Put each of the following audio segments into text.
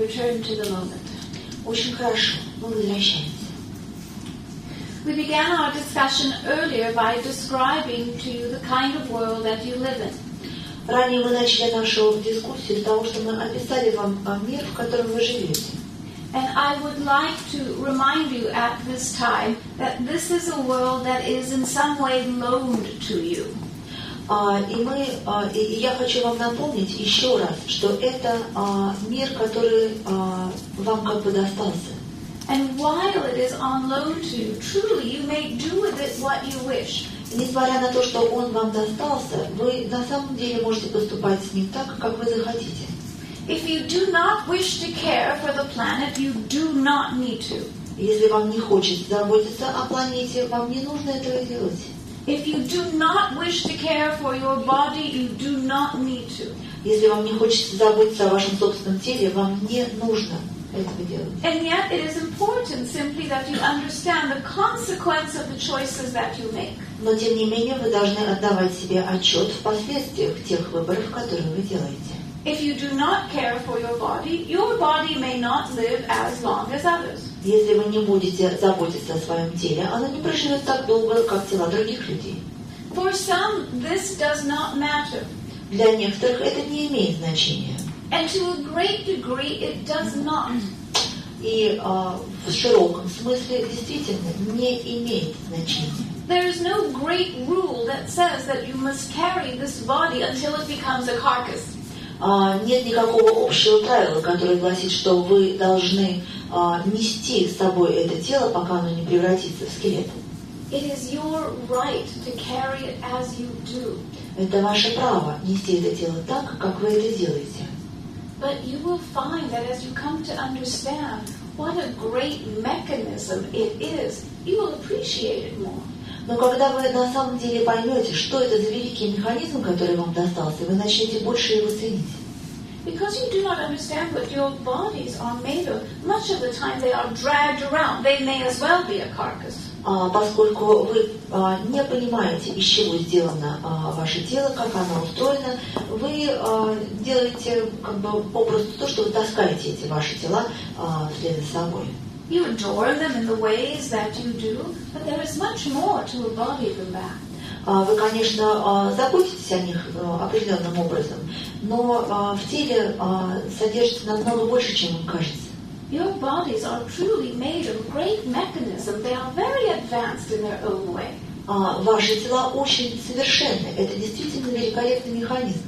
return to the moment. Очень хорошо, мы возвращаемся. We began our discussion earlier by describing to you the kind of world that you live in. Ранее мы начали нашу дискуссию с того, что мы описали вам мир, в котором вы живете. And I would like to remind you at this time that this is a world that is in some way loaned to you. И я хочу вам напомнить еще раз, что это мир, который вам как бы достался. And while it is on loan to you, truly you may do with it what you wish. Несмотря на то, что он вам достался, вы на самом деле можете поступать с ним так, как вы захотите. If you do not wish to care for the planet, you do not need to. Если вам не хочется заботиться о планете, вам не нужно этого делать. If you do not wish to care for your body, you do not need to. Если вам не хочется заботиться о вашем собственном теле, вам не нужно этого делать. And yet it is important simply that you understand the consequence of the choices that you make. Но тем не менее вы должны отдавать себе отчет в последствиях тех выборов, которые вы делаете. If you do not care for your body may not live as long as others. Если вы не будете заботиться о своем теле, оно не проживет так долго, как тела других людей. For some, this does not matter. Для некоторых это не имеет значения. And to a great degree, it does not. И в широком смысле действительно не имеет значения. There is no great rule that says that you must carry this body until it becomes a carcass. Нет никакого общего правила, которое гласит, что вы должны нести с собой это тело, пока оно не превратится в скелет. It is your right to carry it as you do. Это ваше право нести это тело так, как вы это делаете. But you will find that as you come to understand what a great mechanism it is, you will appreciate it more. Но когда вы на самом деле поймете, что это за великий механизм, который вам достался, вы начнете больше его ценить. Because you do not understand what your bodies are made of, much of the time they are dragged around. They may as well be a carcass. Поскольку вы не понимаете, из чего сделано ваше тело, как оно устроено, вы делаете как бы попросту то, что вы таскаете эти ваши тела вслед за собой. You adore them in the ways that you do, but there is much more to a body than that. Вы, конечно, заботитесь о них определенным образом, но в теле содержится намного больше, чем вам кажется. Your bodies are truly made of great mechanism. They are very advanced in their own way. Ваши тела очень совершенны. Это действительно великолепный механизм.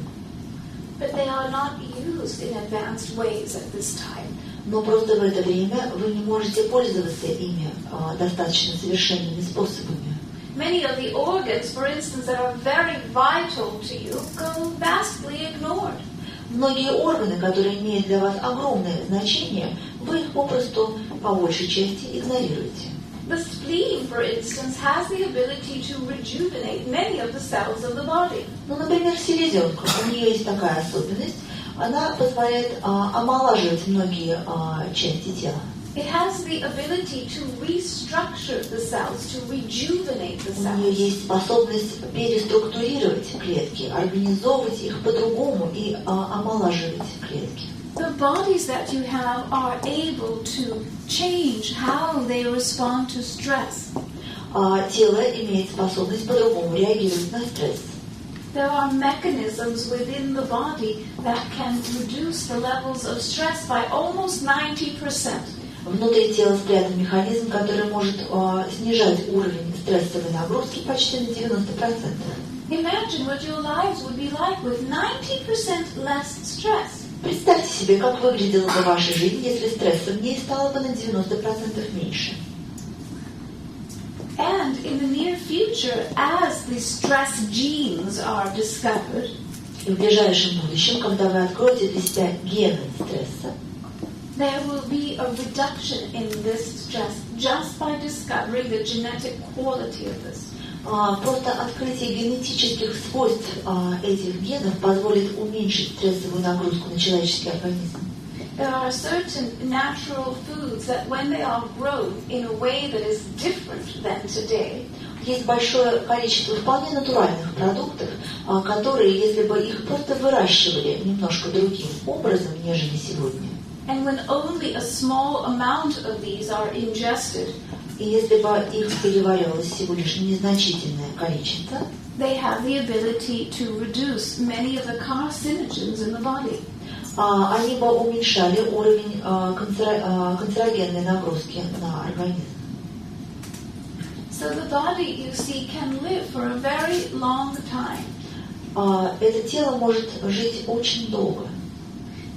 But they are not used in advanced ways at this time. Но просто в это время вы не можете пользоваться ими достаточно совершенными способами. Many of the organs, for instance, that are very vital to you, go vastly ignored. Многие органы, которые имеют для вас огромное значение, вы их попросту по большей части игнорируете. The spleen, for instance, has the ability to rejuvenate many of the cells of the body. Ну, например, селезенка. У нее есть такая особенность. Она позволяет омолаживать многие части тела. It has the ability to restructure the cells, to rejuvenate the cells. У нее есть способность переструктурировать клетки, организовывать их по-другому и омолаживать клетки. The bodies that you have are able to change how they respond to stress. Тело имеет способность по-другому реагировать на стресс. There are mechanisms within the body that can reduce the levels of stress by almost 90%. Внутри тела спрятан механизм, который может снижать уровень стрессовой нагрузки почти на 90%. Imagine what your lives would be like with 90% less stress. Представьте себе, как выглядела бы ваша жизнь, если стресса в ней стало бы на 90% меньше. And in the near future, as the stress genes are discovered, И в ближайшем будущем, когда вы откроете для себя гены стресса, there will be a reduction in this stress just by discovering the genetic quality of this. Просто открытие генетических свойств этих генов позволит уменьшить стрессовую нагрузку на человеческий организм. There are certain natural foods that when they are grown in a way that is different than today, Есть большое количество вполне натуральных продуктов, которые, если бы их просто выращивали немножко другим образом, нежели сегодня, And when only a small amount of these are ingested, И если бы их переваривалось всего лишь незначительное количество, they have the ability to reduce many of the carcinogens in the body. Они бы уменьшали уровень канцерогенной нагрузки на организм. So the body, you see, can live for a very long time. Это тело может жить очень долго.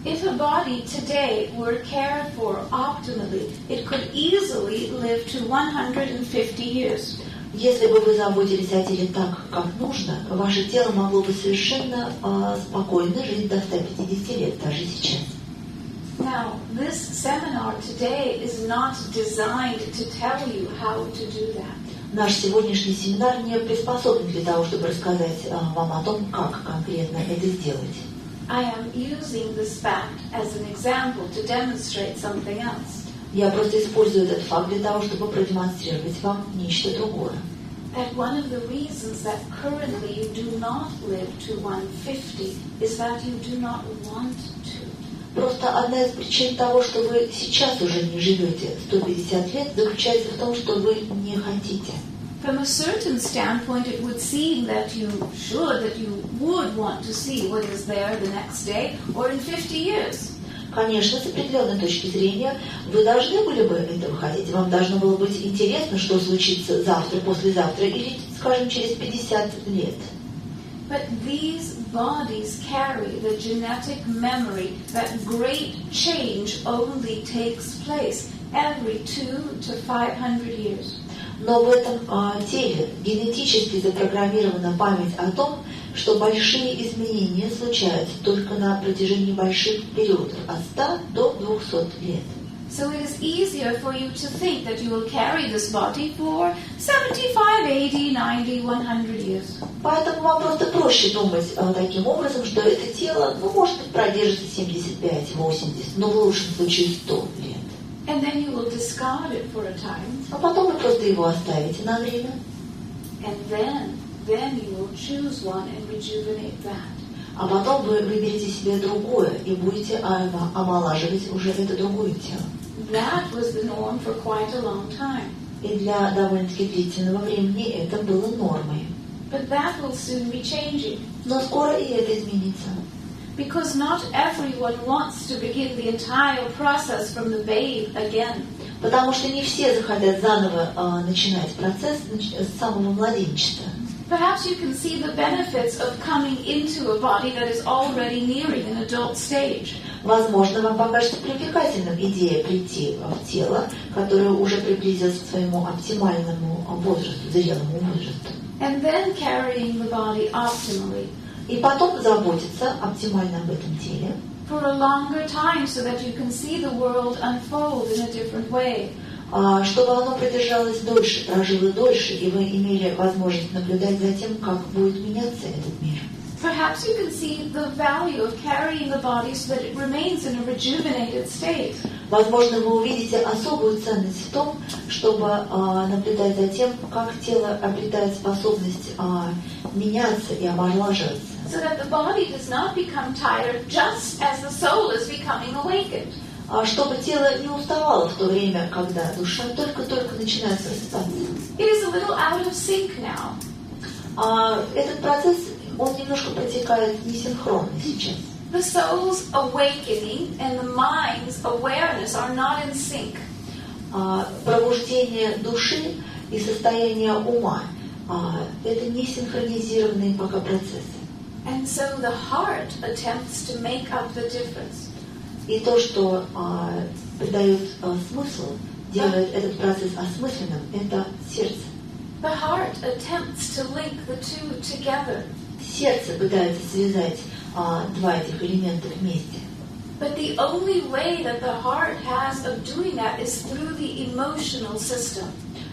If a body today were cared for optimally, it could easily live to 150 years. Если бы вы заботились о теле так, как нужно, ваше тело могло бы совершенно спокойно жить до 150 лет, даже сейчас. Now, this seminar today is not designed to tell you how to do that. Наш сегодняшний семинар не приспособлен для того, чтобы рассказать вам о том, как конкретно это сделать. I am using this fact as an example to demonstrate something else. Я просто использую этот факт для того, чтобы продемонстрировать вам нечто другое. That one of the reasons that currently you do not live to 150 is that you do not want to. Просто одна из причин того, что вы сейчас уже не живете 150 лет, заключается в том, что вы не хотите. From a certain standpoint, it would seem that you would want to see what is there the next day or in 50 years. Конечно, с определенной точки зрения, вы должны были бы этого хотеть. Вам должно было быть интересно, что случится завтра, послезавтра или, скажем, через 50 лет. But these bodies carry the genetic memory that great change only takes place every 200 to 500 years. Но в этом теле генетически запрограммирована память о том, что большие изменения случаются только на протяжении больших периодов, от 100 до 200 лет. So it is easier for you to think that you will carry this body for 75, 80, 90, 100 years. Поэтому вам просто проще думать таким образом, что это тело, может быть, продержится 75, 80, но в лучшем случае 100 лет. And then you will discard it for a time. А потом вы просто его оставите на время. And then you will choose one and rejuvenate that. А потом вы выберете себе другое и будете омолаживать уже это другое тело. That was the norm for quite a long time. И для довольно-таки длительного времени это было нормой. But that will soon be changing. Но скоро и это изменится. Because not everyone wants to begin the entire process from the babe again. Потому что не все захотят заново начинать процесс с самого младенчества. Perhaps you can see the benefits of coming into a body that is already nearing an adult stage. Возможно, вам покажется привлекательным идея прийти в тело, которое уже приблизилось к своему оптимальному возрасту, зрелому возрасту. And then carrying the body optimally. И потом заботиться оптимально об этом теле. For a longer time, so that you can see the world unfold in a different way. Чтобы оно продержалось дольше, прожило дольше, и вы имели возможность наблюдать за тем, как будет меняться этот мир. Perhaps you can see the value of carrying the body so that it remains in a rejuvenated state. Возможно, вы увидите особую ценность в том, чтобы наблюдать за тем, как тело обретает способность меняться и омолаживаться. So that the body does not become tired just as the soul is becoming awakened. Чтобы тело не уставало в то время, когда душа только-только начинает просыпаться. It is a little out of sync now. Этот процесс, он немножко протекает несинхронно сейчас. The soul's awakening and the mind's awareness are not in sync. Пробуждение души и состояние ума – это не синхронизированные пока процессы. And so the heart attempts to make up the difference. И то, что придает смысл, делает этот процесс осмысленным, это сердце. The heart attempts to link the two together. Сердце пытается связать два этих элемента вместе. But the only way that the heart has of doing that is through the emotional system.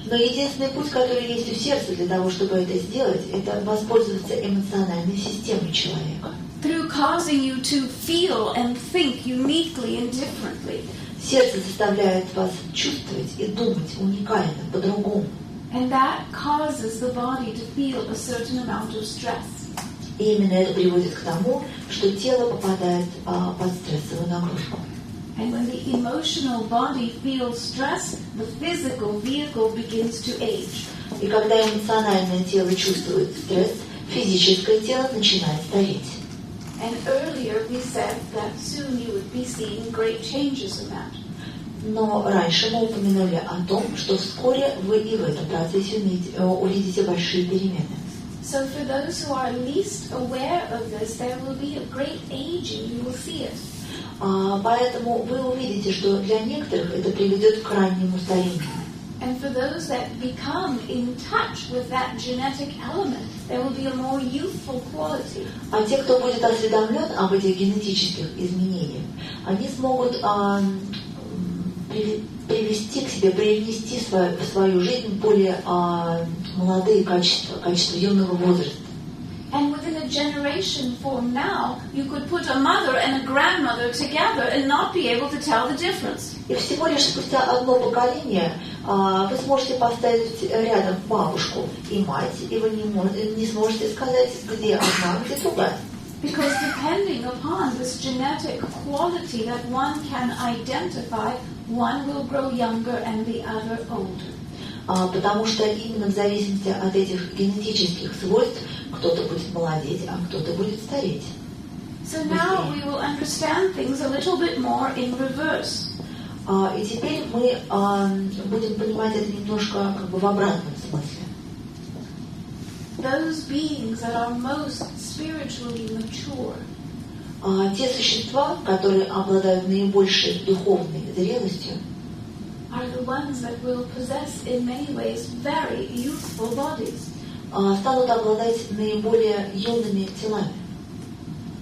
Но единственный путь, который есть у сердца для того, чтобы это сделать, это воспользоваться эмоциональной системой человека. Through causing you to feel and think uniquely and differently. Сердце заставляет вас чувствовать и думать уникально, по-другому. And that causes the body to feel a certain amount of stress. И именно это приводит к тому, что тело попадает под стрессовую нагрузку. And when the emotional body feels stress, the physical vehicle begins to age. И когда эмоциональное тело чувствует стресс, физическое тело начинает стареть. And earlier we said that soon you would be seeing great changes in that. Но раньше мы упомянули о том, что вскоре вы и в этом процессе увидите большие перемены. So for those who are least aware of this, there will be a great aging. You will see it. Поэтому вы увидите, что для некоторых это приведет к раннему старению. And for those that become in touch with that genetic element, there will be a more youthful quality. А те, кто будет осведомлен об этих генетических изменениях, они смогут привести к себе, привнести в свою жизнь более молодые качества юного возраста. And within a generation from now, you could put a mother and a grandmother together and not be able to tell the difference. И всего лишь спустя одно поколение вы сможете поставить рядом бабушку и мать, и вы не сможете сказать, где одна, где другая. Because depending upon this genetic quality that one can identify, one will grow younger and the other older. Потому что именно в зависимости от этих генетических свойств кто-то будет молодеть, а кто-то будет стареть. So now we will understand things a little bit more in reverse. И теперь мы будем понимать это немножко как бы в обратном смысле. Those beings that are most spiritually mature. Те существа, которые обладают наибольшей духовной зрелостью, are the ones that will possess in many ways very youthful bodies. Станут обладать наиболее юными телами.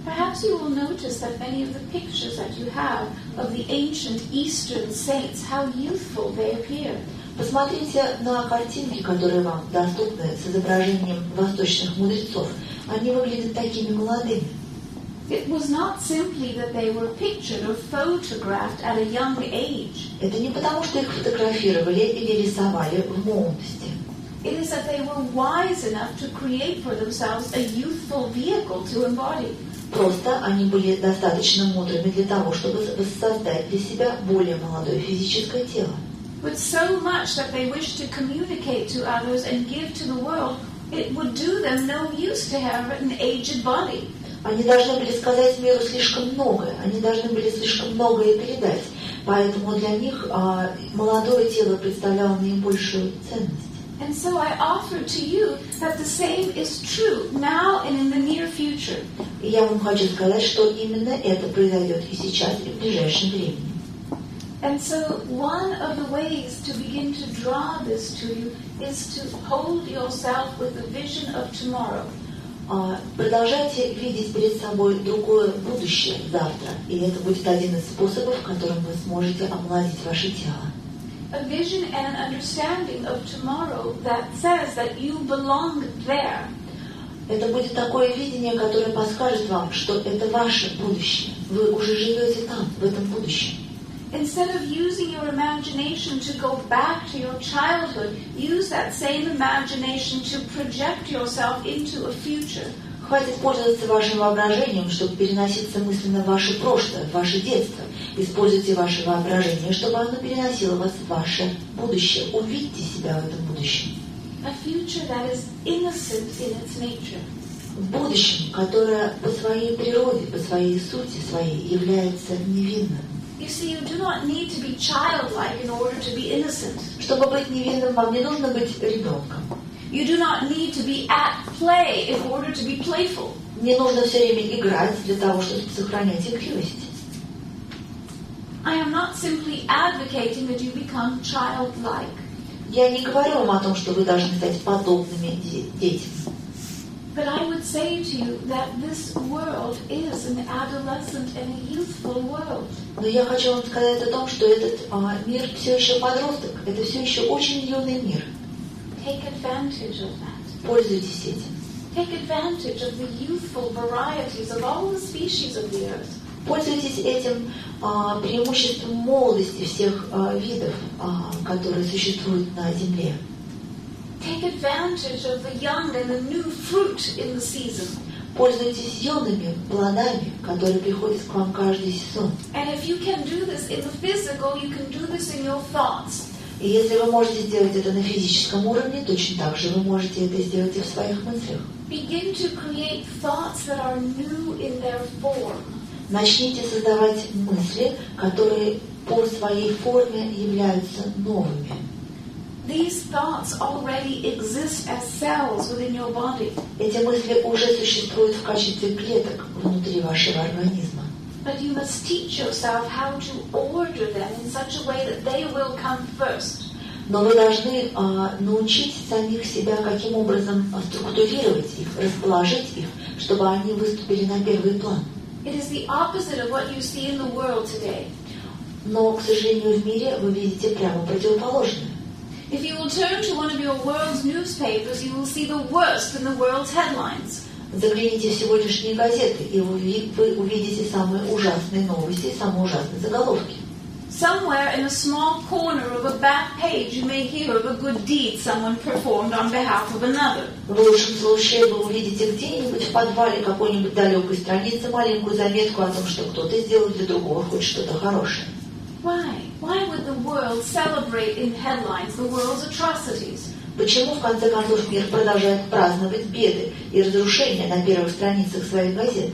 Perhaps you will notice that many of the pictures that you have of the ancient Eastern saints, how youthful they appear. Посмотрите на картинки, которые вам доступны с изображением восточных мудрецов. Они выглядят такими молодыми. It was not simply that they were pictured or photographed at a young age. Это не потому, что их фотографировали или рисовали в молодости. It is that they were wise enough to create for themselves a youthful vehicle to embody. Просто они были достаточно мудрыми для того, чтобы воссоздать для себя более молодое физическое тело. With so much that they wished to communicate to others and give to the world, it would do them no use to have an aged body. Они должны были сказать миру слишком многое, они должны были слишком многое передать. Поэтому для них молодое тело представляло наибольшую ценность. And so I offer to you that the same is true now and in the near future. И я вам хочу сказать, что именно это произойдет и сейчас, и в ближайшем времени. And so one of the ways to begin to draw this to you is to hold yourself with the vision of tomorrow. Продолжайте видеть перед собой другое будущее завтра, и это будет один из способов, которым вы сможете омолодить ваше тело. A vision and an understanding of tomorrow that says that you belong there. Это будет такое видение, которое подскажет вам, что это ваше будущее. Вы уже живете там, в этом будущем. Instead of using your imagination to go back to your childhood, use that same imagination to project yourself into a future. Хватит пользоваться вашим воображением, чтобы переноситься мысленно в ваше прошлое, в ваше детство. Используйте ваше воображение, чтобы оно переносило вас в ваше будущее. Увидьте себя в этом будущем. A future that is innocent in its nature. В будущем, которое по своей природе, по своей сути своей является невинным. You see, you do not need to be childlike in order to be innocent. Чтобы быть невинным, вам не нужно быть ребенком. You do not need to be at play in order to be playful. Не нужно все время играть для того, чтобы сохранять игривость. I am not simply advocating that you become childlike. Я не говорю вам о том, что вы должны стать подобными детям. But I would say to you that this world is an adolescent and a youthful world. Но я хочу вам сказать о том, что этот мир все еще подросток. Это все еще очень юный мир. Take advantage of that. Пользуйтесь этим. Take advantage of the youthful varieties of all the species of the earth. Пользуйтесь этим преимуществом молодости всех видов, которые существуют на Земле. Take advantage of the young and the new fruit in the season. Пользуйтесь юными плодами, которые приходят к вам каждый сезон. And if you can do this in the physical, you can do this in your thoughts. И если вы можете сделать это на физическом уровне, точно так же вы можете это сделать и в своих мыслях. Begin to create thoughts that are new in their form. Начните создавать мысли, которые по своей форме являются новыми. These thoughts already exist as cells within your body. Эти мысли уже существуют в качестве клеток внутри вашего организма. But you must teach yourself how to order them in such a way that they will come first. Но вы должны научить самих себя, каким образом структурировать их, расположить их, чтобы они выступили на первый план. It is the opposite of what you see in the world today. Но, к сожалению, в мире вы видите прямо противоположное. If you will turn to one of your world's newspapers, you will see the worst in the world's headlines. Загляните в сегодняшние газеты, и вы увидите самые ужасные новости и самые ужасные заголовки. Somewhere in a small corner of a back page, you may hear of a good deed someone performed on behalf of another. В лучшем случае вы увидите где-нибудь в подвале какой-нибудь далекой страницы маленькую заметку о том, что кто-то сделал для другого хоть что-то хорошее. Why? Why would the world celebrate in headlines the world's atrocities? Почему, в конце концов, мир продолжает праздновать беды и разрушения на первых страницах своих газет?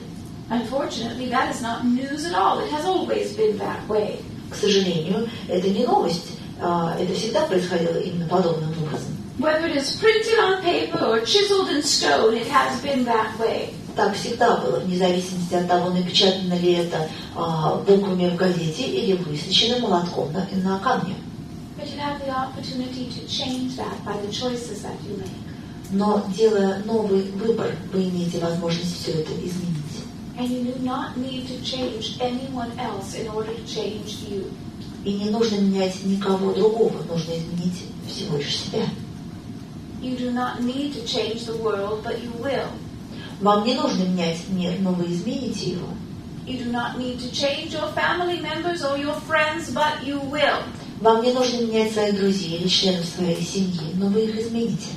Unfortunately, that is not news at all. It has always been that way. К сожалению, это не новость. Это всегда происходило именно подобным образом. Whether it is printed on paper or chiseled in stone, it has been that way. Так всегда было, вне зависимости от того, напечатано ли это буквами в газете или высечено молотком на камне. But you have the opportunity to change that by the choices that you make. Но, делая новый выбор, вы имеете возможность все это изменить. And you do not need to change anyone else in order to change you. И не нужно менять никого другого, нужно изменить всего лишь себя. You do not need to change the world, but you will. Вам не нужно менять мир, но вы измените его. You do not need to change your family members or your friends, but you will. Вам не нужно менять своих друзей или членов своей семьи, но вы их измените.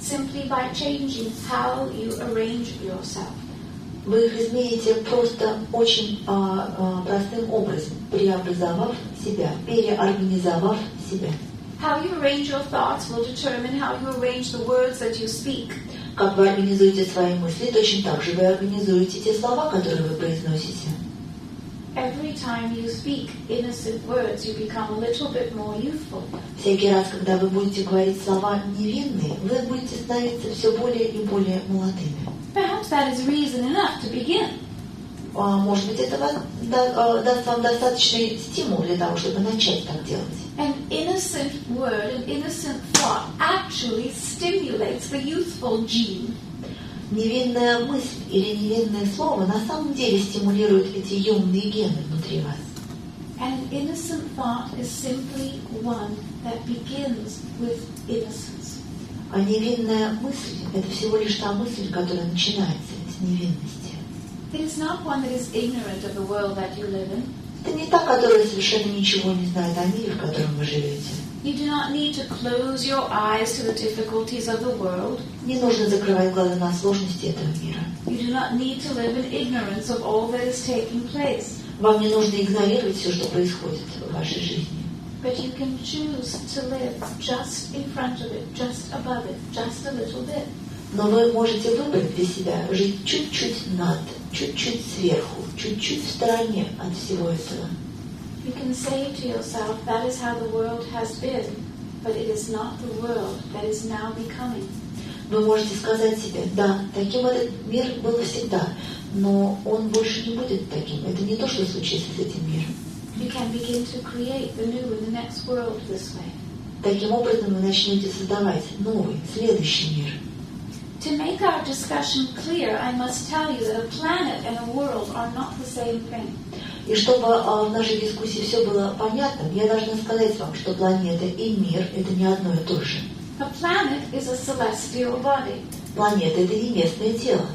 Simply by changing how you arrange yourself. Вы их измените просто очень простым образом, преобразовав себя, переорганизовав себя. How you arrange your thoughts will determine how you arrange the words that you speak. Как вы организуете свои мысли, точно так же вы организуете те слова, которые вы произносите. Every time you speak innocent words, you become a little bit more youthful. Всякий раз, когда вы будете говорить слова невинные, вы будете становиться все более и более молодыми. Perhaps that is reason enough to begin. Может быть, это даст вам достаточный стимул для того, чтобы начать так делать. An innocent word, an innocent thought actually stimulates the youthful gene. Невинная мысль или невинное слово на самом деле стимулирует эти юные гены внутри вас. An innocent thought is simply one that begins with innocence. А невинная мысль – это всего лишь та мысль, которая начинается с невинности. It is not one that is ignorant of the world that you live in. Это не та, которая совершенно ничего не знает о мире, в котором вы живете. You do not need to close your eyes to the difficulties of the world. Не нужно закрывать глаза на сложности этого мира. You do not need to live in ignorance of all that is taking place. Вам не нужно игнорировать все, что происходит в вашей жизни. But you can choose to live just in front of it, just above it, just a little bit. Но вы можете выбрать для себя жить чуть-чуть над, чуть-чуть сверху, чуть-чуть в стороне от всего этого. You can say to yourself, that is how the world has been, but it is not the world that is now becoming. Вы можете сказать себе, да, таким этот мир был всегда, но он больше не будет таким. Это не то, что случится с этим миром. You can begin to create the new in the next world this way. Таким образом вы начнете создавать новый, следующий мир. To make our discussion clear, I must tell you that a planet and a world are not the same thing. И чтобы в нашей дискуссии все было понятным, я должна сказать вам, что планета и мир – это не одно и то же. A planet is a celestial body. Планета – это небесное тело.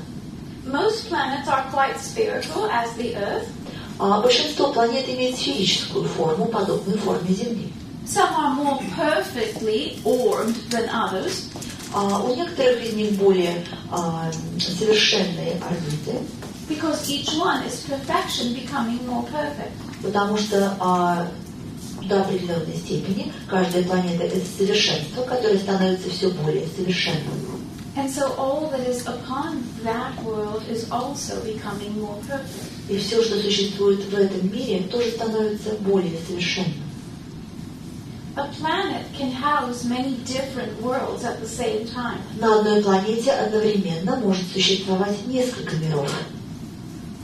Most planets are quite spherical, as the Earth. Большинство планет имеет сферическую форму, подобную форме Земли. Some are more perfectly orbed than others. У некоторых из них более совершенные орбиты, because each one is perfection becoming more perfect. потому что до определенной степени каждая планета — это совершенство, которое становится все более совершенным. And so all that is upon that world is also becoming more perfect. И все, что существует в этом мире, тоже становится более совершенным. A planet can house many different worlds at the same time. На одной планете одновременно может существовать несколько миров.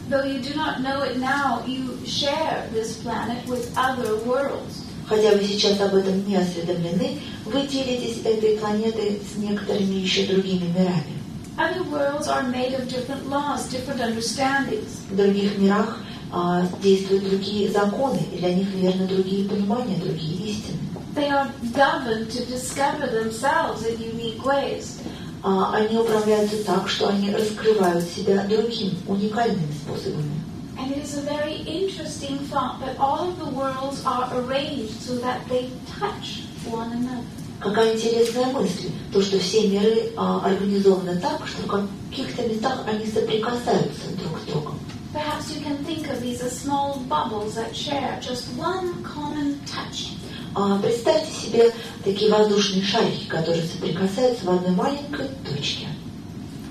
Though you do not know it now, you share this planet with other worlds. Хотя вы сейчас об этом не осведомлены, вы делитесь этой планетой с некоторыми еще другими мирами. Other worlds are made of different laws, different understandings. В других мирах действуют другие законы, и для них верны другие понимания, другие истины. They are governed to discover themselves in unique ways. Они управляются так, что они раскрывают себя другим, уникальными способами. And it is a very interesting thought that all of the worlds are arranged so that they touch one another. Какая интересная мысль, то, что все миры организованы так, что в каких-то местах они соприкасаются друг с другом. Perhaps you can think of these as small bubbles that share just one common touch. Представьте себе такие воздушные шарики, которые соприкасаются в одной маленькой точке.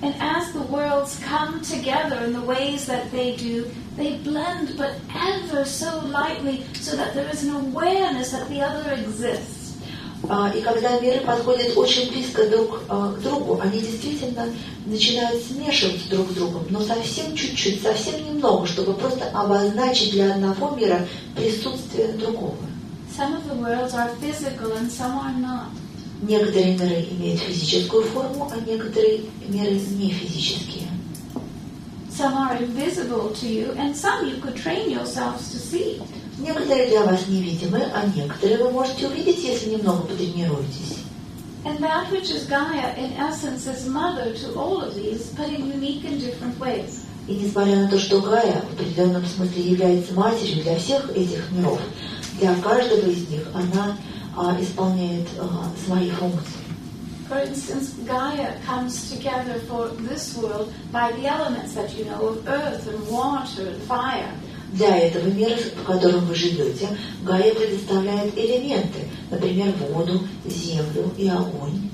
And as the worlds come together in the ways that they do, they blend but ever so lightly so that there is an awareness that the other exists. И когда миры подходят очень близко друг к другу, они действительно начинают смешиваться друг с другом, но совсем чуть-чуть, совсем немного, чтобы просто обозначить для одного мира присутствие другого. Some of the worlds are physical and some are not. Некоторые миры имеют физическую форму, а некоторые миры не физические. Some are invisible to you, and some you could train yourselves to see. Некоторые для вас невидимы, а некоторые вы можете увидеть, если немного потренируетесь. And that which is Gaia, in essence, is mother to all of these, but in unique and different ways. И несмотря на то, что Гая в определенном смысле является матерью для всех этих миров, для каждого из них она исполняет свои функции. For instance, Gaia comes together for this world by the elements that you know of earth and water and fire. Для этого мира, в котором вы живете, Гая предоставляет элементы, например, воду, землю и огонь.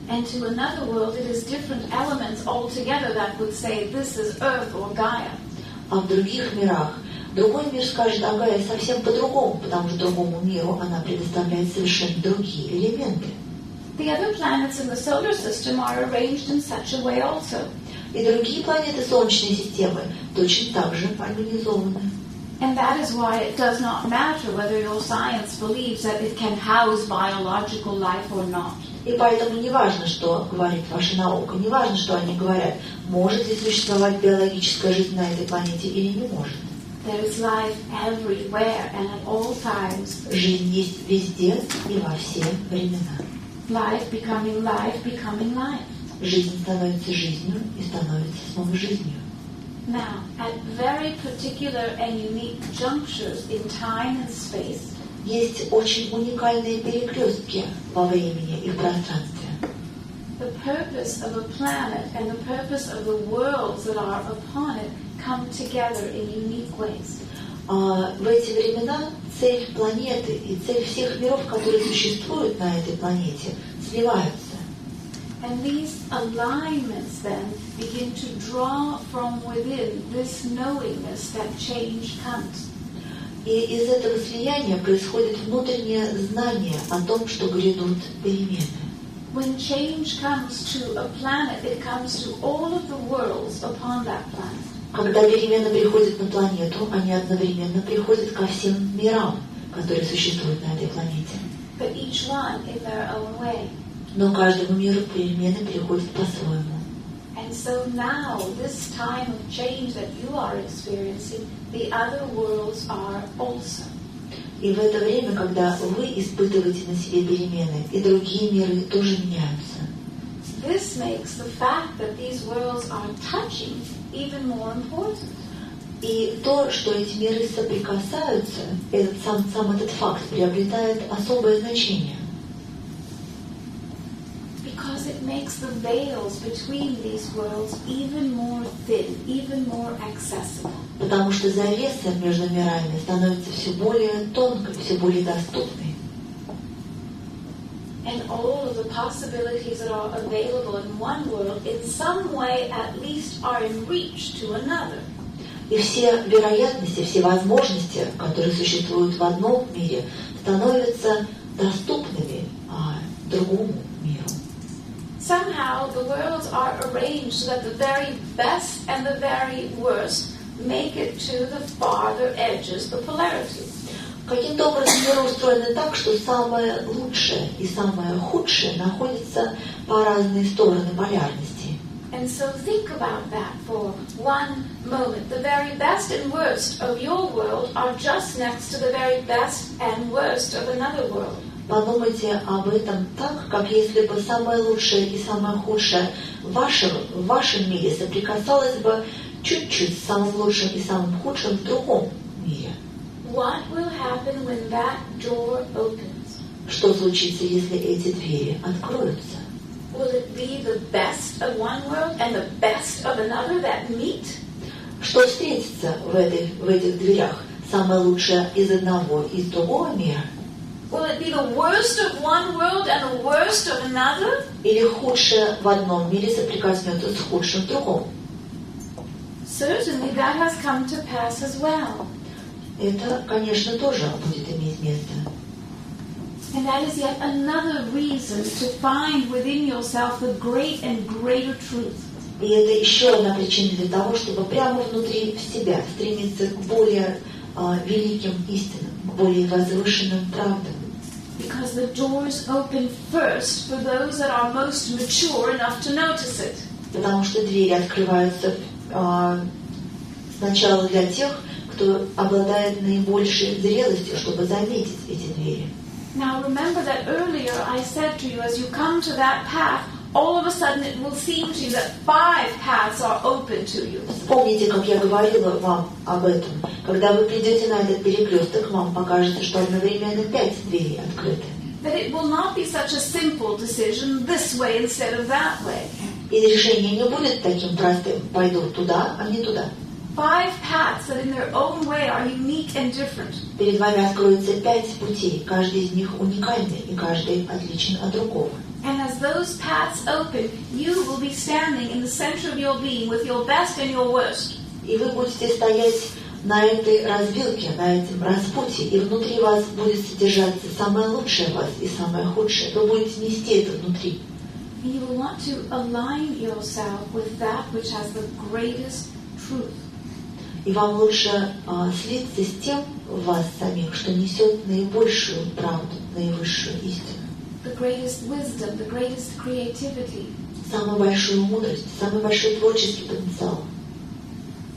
And to another world, it is different elements altogether that would say this is earth or Gaia. А в других мирах другой мир скажет о Гае совсем по-другому, потому что другому миру она предоставляет совершенно другие элементы. The other planets in the solar system are arranged in such a way also. И другие планеты Солнечной системы точно так же организованы. And that is why it does not matter whether your science believes that it can house biological life or not. И поэтому не важно, что говорит ваша наука, не важно, что они говорят, может ли существовать биологическая жизнь на этой планете или не может. There is life everywhere and at all times. Жизнь есть везде и во все времена. Life becoming life, becoming life. Жизнь становится жизнью и становится снова жизнью. Now, at very particular and unique junctures in time and space, есть очень уникальные перекрестки во времени и в пространстве. the purpose of a planet and the purpose of the worlds that are upon it come together in unique ways. В эти времена цель планеты и цель всех миров, которые существуют на этой планете, сливаются. And these alignments then begin to draw from within this knowingness that change comes. И из этого слияния происходит внутреннее знание о том, что грядут перемены. When change comes to a planet, it comes to all of the worlds upon that planet. Когда перемены приходят на планету, они одновременно приходят ко всем мирам, которые существуют на этой планете. But each one in their own way. Но каждому миру перемены приходят по-своему. And so now, this time of change that you are experiencing, the other worlds are also. И в это время, когда вы испытываете на себе перемены, и другие миры тоже меняются. This makes the fact that these worlds are touching even more important. И то, что эти миры соприкасаются, сам этот факт приобретает особое значение. Because it makes the veils between these worlds even more thin, even more accessible. Потому что завеса между мирами становится все более тонкой, все более доступной. And all of the possibilities that are available in one world, in some way at least, are in reach to another. И все вероятности, все возможности, которые существуют в одном мире, становятся доступными другому миру. Somehow the worlds are arranged so that the very best and the very worst make it to the farther edges, the polarity. Каким-то образом миры устроены так, что самое лучшее и самое худшее находятся по разные стороны полярности. And so think about that for one moment. The very best and worst of your world are just next to the very best and worst of another world. Подумайте об этом так, как если бы самое лучшее и самое худшее в вашем мире соприкасалось бы чуть-чуть с самым лучшим и самым худшим в другом мире. What will happen when that door opens? Что случится, если эти двери откроются? Will it be the best of one world and the best of another that meet? Что встретится в этих дверях? Самое лучшее из одного и из другого мира? Will it be the worst of one world and the worst of another? Или худшее в одном мире соприкоснется с худшим в другом? Certainly that has come to pass as well. Это, конечно, тоже будет иметь место. And that is yet another reason to find within yourself the great and greater truth. И это еще одна причина для того, чтобы прямо внутри себя стремиться к более великим истинам, к более возвышенным правдам. Because the doors open first for those that are most mature enough to notice it. Потому что двери открываются сначала для тех, кто обладает наибольшей зрелостью, чтобы заметить эти двери. Now remember that earlier I said to you, as you come to that path, all of a sudden it will seem to you that 5 paths are open to you. Вспомните, как я говорила вам об этом. Когда вы придете на этот перекресток, вам покажется, что одновременно 5 дверей открыты. That it will not be such a simple decision, this way instead of that way. И решение не будет таким простым. Пойду туда, а не туда. 5 paths that in their own way are unique and different. Перед вами откроется 5 путей. Каждый из них уникальный, и каждый отличен от другого. And as those paths open, you will be standing in the center of your being with your best and your worst. И вы будете стоять на этой развилке, на этом распутье, и внутри вас будет содержаться самое лучшее в вас и самое худшее. Вы будете нести это внутри. And you will want to align yourself with that which has the greatest truth. И вам лучше слиться с тем в вас самих, что несет наибольшую правду, наивысшую истину. The greatest wisdom, the greatest creativity. Самую большую мудрость, самый большой творческий потенциал.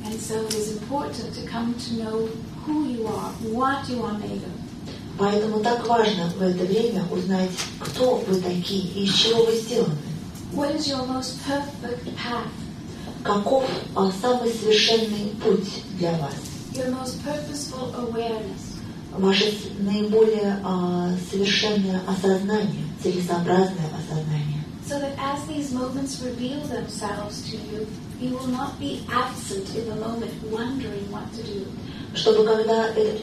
And so it is important to come to know who you are, what you are made of. Поэтому так важно в это время узнать, кто вы такие и из чего вы сделаны. What is your most perfect path? Каков самый совершенный путь для вас? Your most purposeful awareness. Ваше наиболее совершенное осознание, целесообразное осознание. So that as these moments reveal themselves to you, you will not be absent in the moment, wondering what to do. Чтобы когда этот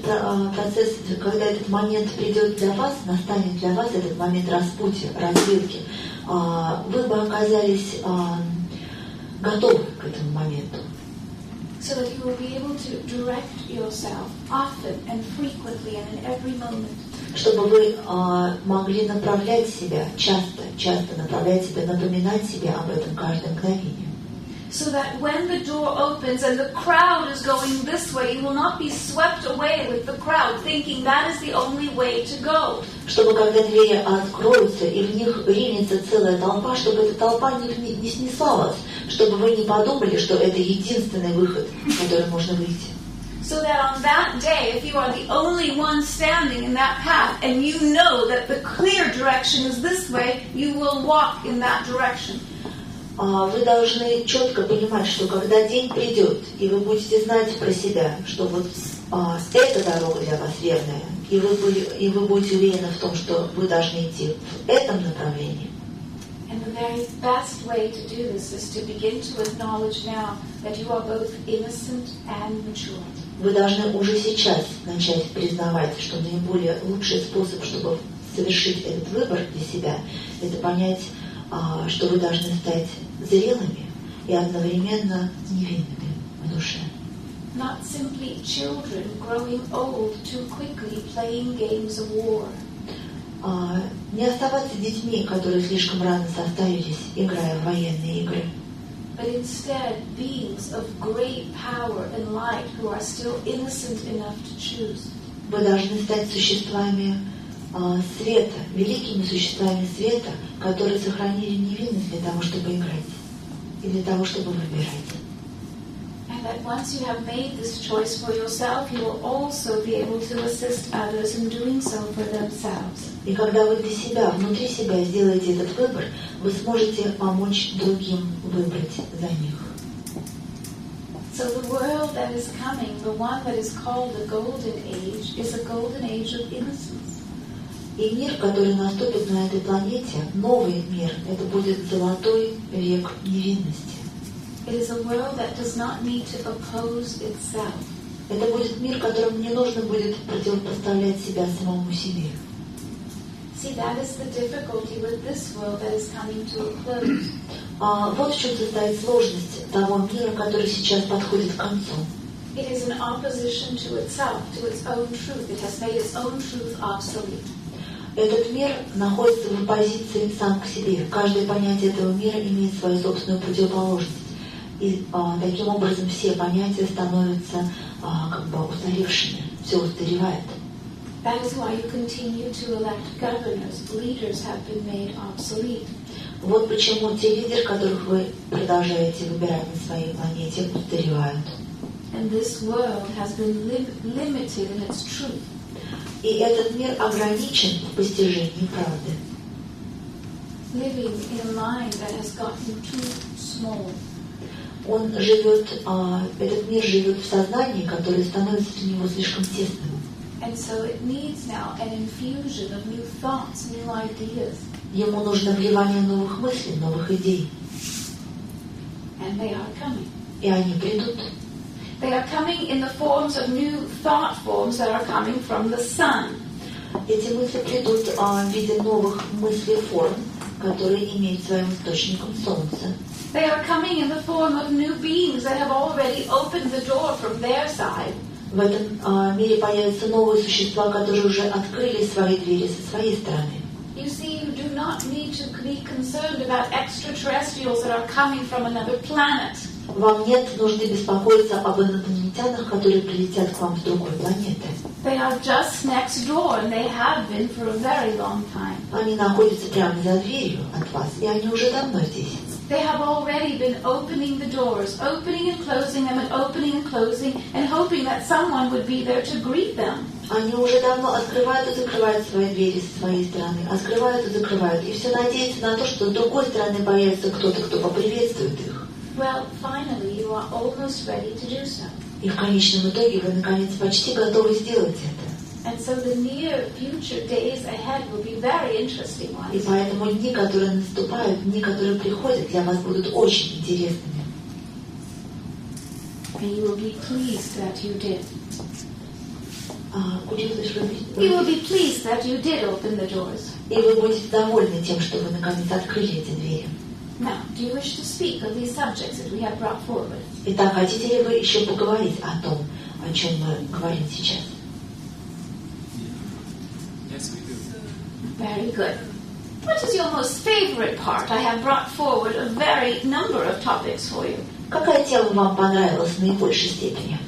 процесс, когда этот момент придет для вас, настанет для вас этот момент распутья, развилки, вы бы оказались готовы к этому моменту. So that you will be able to direct yourself often and frequently and in every moment. Чтобы вы могли направлять себя, часто направлять себя, напоминать себе об этом каждое мгновение. So that when the door opens and the crowd is going this way, you will not be swept away with the crowd, thinking that is the only way to go. Чтобы когда двери откроются и в них ринется целая толпа, чтобы эта толпа не снесла вас, чтобы вы не подумали, что это единственный выход, в который можно выйти. So that on that day, if you are the only one standing in that path and you know that the clear direction is this way, you will walk in that direction. Вы должны четко понимать, что когда день придет, и вы будете знать про себя, что вот эта дорога для вас верная, и вы будете уверены в том, что вы должны идти в этом направлении. And the very best way to do this is to begin to acknowledge now that you are both innocent and mature. Вы должны уже сейчас начать признавать, что наиболее лучший способ, чтобы совершить этот выбор для себя, это понять, что вы должны стать зрелыми и одновременно невинными в душе. Not simply children growing old too quickly playing games of war. Не оставаться детьми, которые слишком рано состарились, играя в военные игры. But instead beings of great power and light who are still innocent enough to choose. Вы должны стать существами света, великими существами света, которые сохранили невинность для того, чтобы играть и для того, чтобы выбирать. And that once you have made this choice for yourself, you will also be able to assist others in doing so for themselves. И когда вы для себя, внутри себя сделаете этот выбор, вы сможете помочь другим выбрать за них. So the world that is coming, the one that is called the golden age, is a golden age of innocence. И мир, который наступит на этой планете, новый мир, это будет золотой век невинности. It is a world that does not need to oppose itself. Это будет мир, которому не нужно будет противопоставлять себя самому себе. See, that is the difficulty with this world that is coming to a close. Вот в чем состоит сложность того мира, который сейчас подходит к концу. It is in opposition to itself, to its own truth. It has made its own truth obsolete. Этот мир находится в оппозиции сам к себе. Каждое понятие этого мира имеет свою собственную противоположность. И таким образом все понятия становятся устаревшими, все устаревает. That is why you continue to elect governors. Leaders have been made obsolete. Вот почему те лидеры, которых вы продолжаете выбирать на своей планете, устаревают. And this world has been limited in its truth. И этот мир ограничен в постижении правды. Living in a mind that has gotten too small. Он живет, этот мир живет в сознании, которое становится для него слишком тесным. And so it needs now an infusion of new thoughts, new ideas. Ему нужно вливание новых мыслей, новых идей. And they are coming. И они придут. They are coming in the forms of new thought forms that are coming from the sun. Эти мысли придут в виде новых мыслей форм, которые имеют своим источником солнце. They are coming in the form of new beings that have already opened the door from their side. В этом мире появятся новые существа, которые уже открыли свои двери со своей стороны. You see, you do not need to be concerned about extraterrestrials that are coming from another planet. Вам нет нужды беспокоиться об инопланетянах, которые прилетят к вам с другой планеты. They are just next door, and they have been for a very long time. Они находятся прямо за дверью от вас, и они уже давно здесь. They have already been opening the doors, opening and closing them, and opening and closing, and hoping that someone would be there to greet them. Они уже давно открывают и закрывают свои двери со своей стороны, открывают и закрывают, и все надеются на то, что с другой стороны появится кто-то, кто поприветствует их. Well, finally, you are almost ready to do so. И в конечном итоге вы, наконец, почти готовы сделать это. And so the near future days ahead will be very interesting ones. И поэтому дни, которые наступают, дни, которые приходят, для вас будут очень интересными. And you will be pleased that you did. И You will be pleased that you did open the doors. вы будете довольны тем, что вы, наконец, открыли эти двери. Now, do you wish to speak of these subjects that we have brought forward? Итак, хотите ли вы еще поговорить о том, о чем мы говорим сейчас? Yes, we do. Very good. What is your most favorite part? I have brought forward a very number of topics for you. Какая тема вам понравилась в наибольшей степени?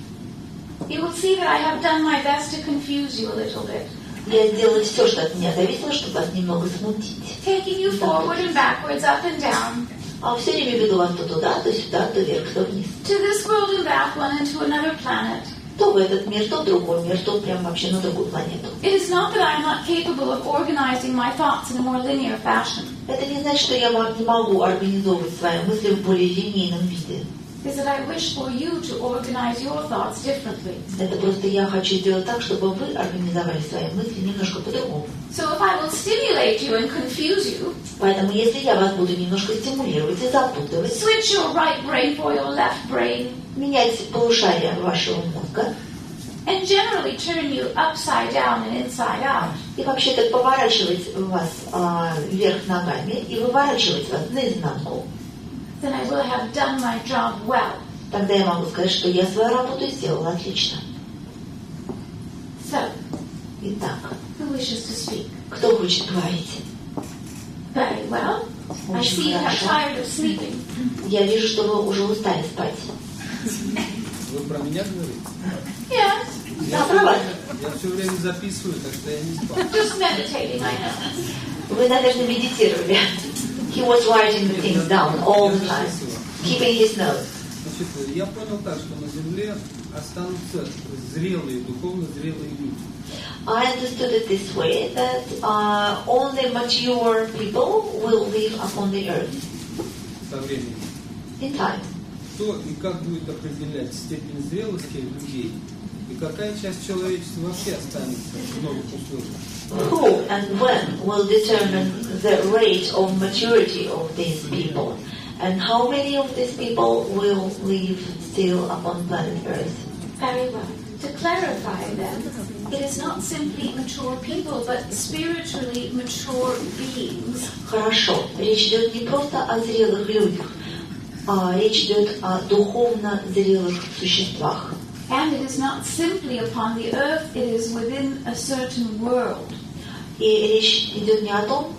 You will see that I have done my best to confuse you a little bit. Я сделала все, что от меня зависело, чтобы вас немного смутить. Taking you forward and backwards, up and down. Все время веду вас то туда, то сюда, то вверх, то вниз. To this world and that one and to another planet. То в этот мир, то в другой мир, то прям вообще на другую планету. It is not that I am not capable of organizing my thoughts in a more linear fashion. Это не значит, что я не могу организовывать свои мысли в более линейном виде. is that I wish for you to organize your thoughts differently. Это просто я хочу сделать так, чтобы вы организовали свои мысли немножко по-другому. So if I will stimulate you and confuse you, Поэтому если я вас буду немножко стимулировать и запутывать, switch your right brain for your left brain, менять полушария вашего мозга, and generally turn you upside down and inside out, и вообще так поворачивать вас вверх ногами и выворачивать вас наизнанку, then I will have done my job well. тогда я могу сказать, что я свою работу сделала отлично. So, Итак, who wishes to speak? кто хочет говорить? Very well. I see you have tired of sleeping. Я вижу, что вы уже устали спать. Вы про меня говорите? Yes, Да, про вас. Я все время записываю, так что я не спал. just meditating, I know. Вы, наверное, медитировали. He was writing the things down all the time, keeping his notes. Значит, я понял так, что на Земле останутся зрелые, духовно зрелые люди. I understood it this way, that only mature people will live upon the earth Со временем. in time. Кто и как будет определять степень зрелости людей, и какая часть человечества вообще останется в новых условиях? Who and when will determine the rate of maturity of these people, and how many of these people will live still upon planet Earth? Very well. To clarify then, it is not simply mature people, but spiritually mature beings. Хорошо. Речь идет не просто о зрелых людях, а речь идет о духовно зрелых существах. And it is not simply upon the earth, it is within a certain world. И речь идет не о том,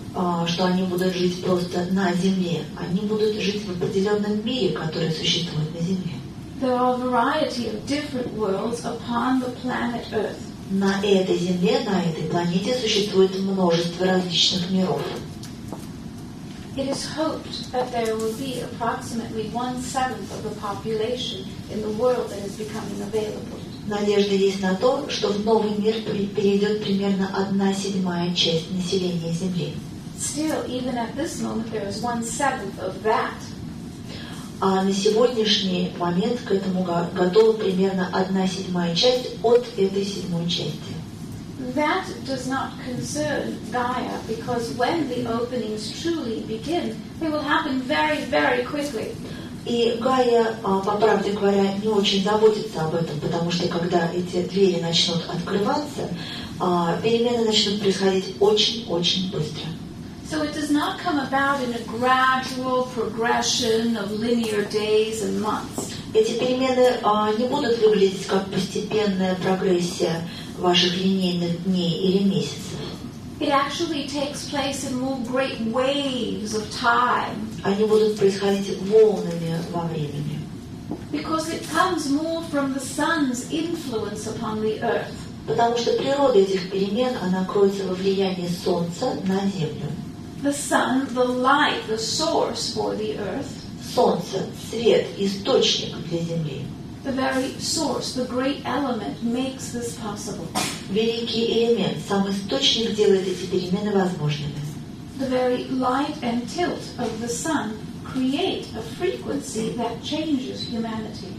что они будут жить просто на Земле. Они будут жить в определенном мире, который существует на Земле. There are a variety of different worlds upon the planet Earth. На этой Земле, на этой планете существует множество различных миров. It is hoped that there will be approximately 1/7 of the population in the world that is becoming available. Надежда есть на то, что в новый мир перейдет примерно 1/7 часть населения Земли. Still, even at this moment, there is 1/7 of that. А на сегодняшний момент к этому готова примерно 1/7 часть от этой 7 части. That does not concern Gaia, because when the openings truly begin, they will happen very, very quickly. И Гая, по правде говоря, не очень заботится об этом, потому что когда эти двери начнут открываться, перемены начнут происходить очень-очень быстро. So it does not come about in a gradual progression of linear days and months. Эти перемены не будут выглядеть как постепенная прогрессия ваших линейных дней или месяцев. It actually takes place in more great waves of time. Они будут происходить волнами во времени. Because it comes more from the sun's influence upon the earth. Потому что природа этих перемен, она кроется во влиянии Солнца на Землю. The sun, the light, the source for the earth. Солнце, свет, источник для Земли. The very source, the great element, makes this possible. Великий элемент, сам источник делает эти перемены возможными. The very light and tilt of the sun create a frequency that changes humanity.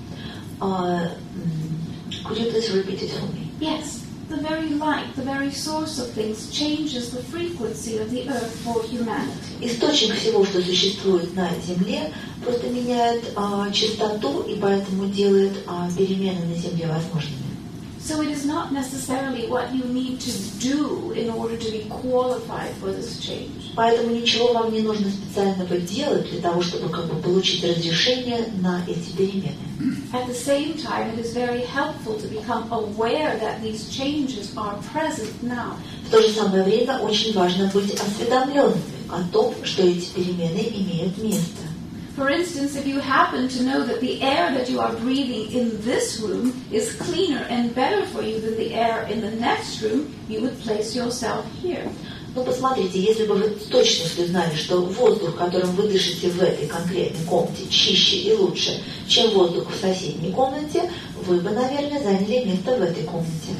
Could you please repeat it for me? Yes, the very light, the very source of things changes the frequency of the earth for humanity. Источник всего, что существует на Земле, просто меняет частоту и поэтому делает перемены на Земле возможными. So it is not necessarily what you need to do in order to be qualified for this change. Поэтому ничего вам не нужно специального делать для того, чтобы получить разрешение на эти перемены. At the same time, it is very helpful to become aware that these changes are present now. В то же самое время очень важно быть осведомленными о том, что эти перемены имеют место. For instance, if you happen to know that the air that you are breathing in this room is cleaner and better for you than the air in the next room, you would place yourself here. Ну, посмотрите, если бы вы с точностью знали, что воздух, которым вы дышите в этой конкретной комнате, чище и лучше, чем воздух в соседней комнате, вы бы, наверное, заняли место в этой комнате.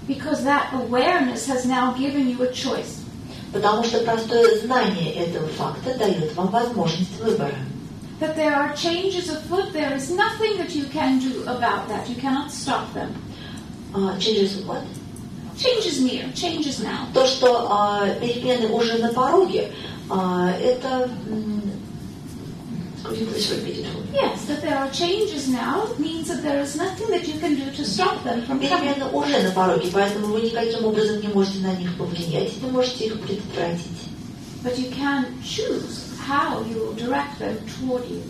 Because that awareness has now given you a choice. Потому что простое знание этого факта дает вам возможность выбора. that there are changes afoot. There is nothing that you can do about that. You cannot stop them. Changes what? Change is near. Change is now. То, что перемены уже на пороге, это... Could you please repeat it for me? Yes, that there are changes now means that there is nothing that you can do to stop them from coming. Перемены уже на пороге, поэтому вы никаким образом не можете на них повлиять, не можете их предотвратить. But you can choose how you will direct them toward you.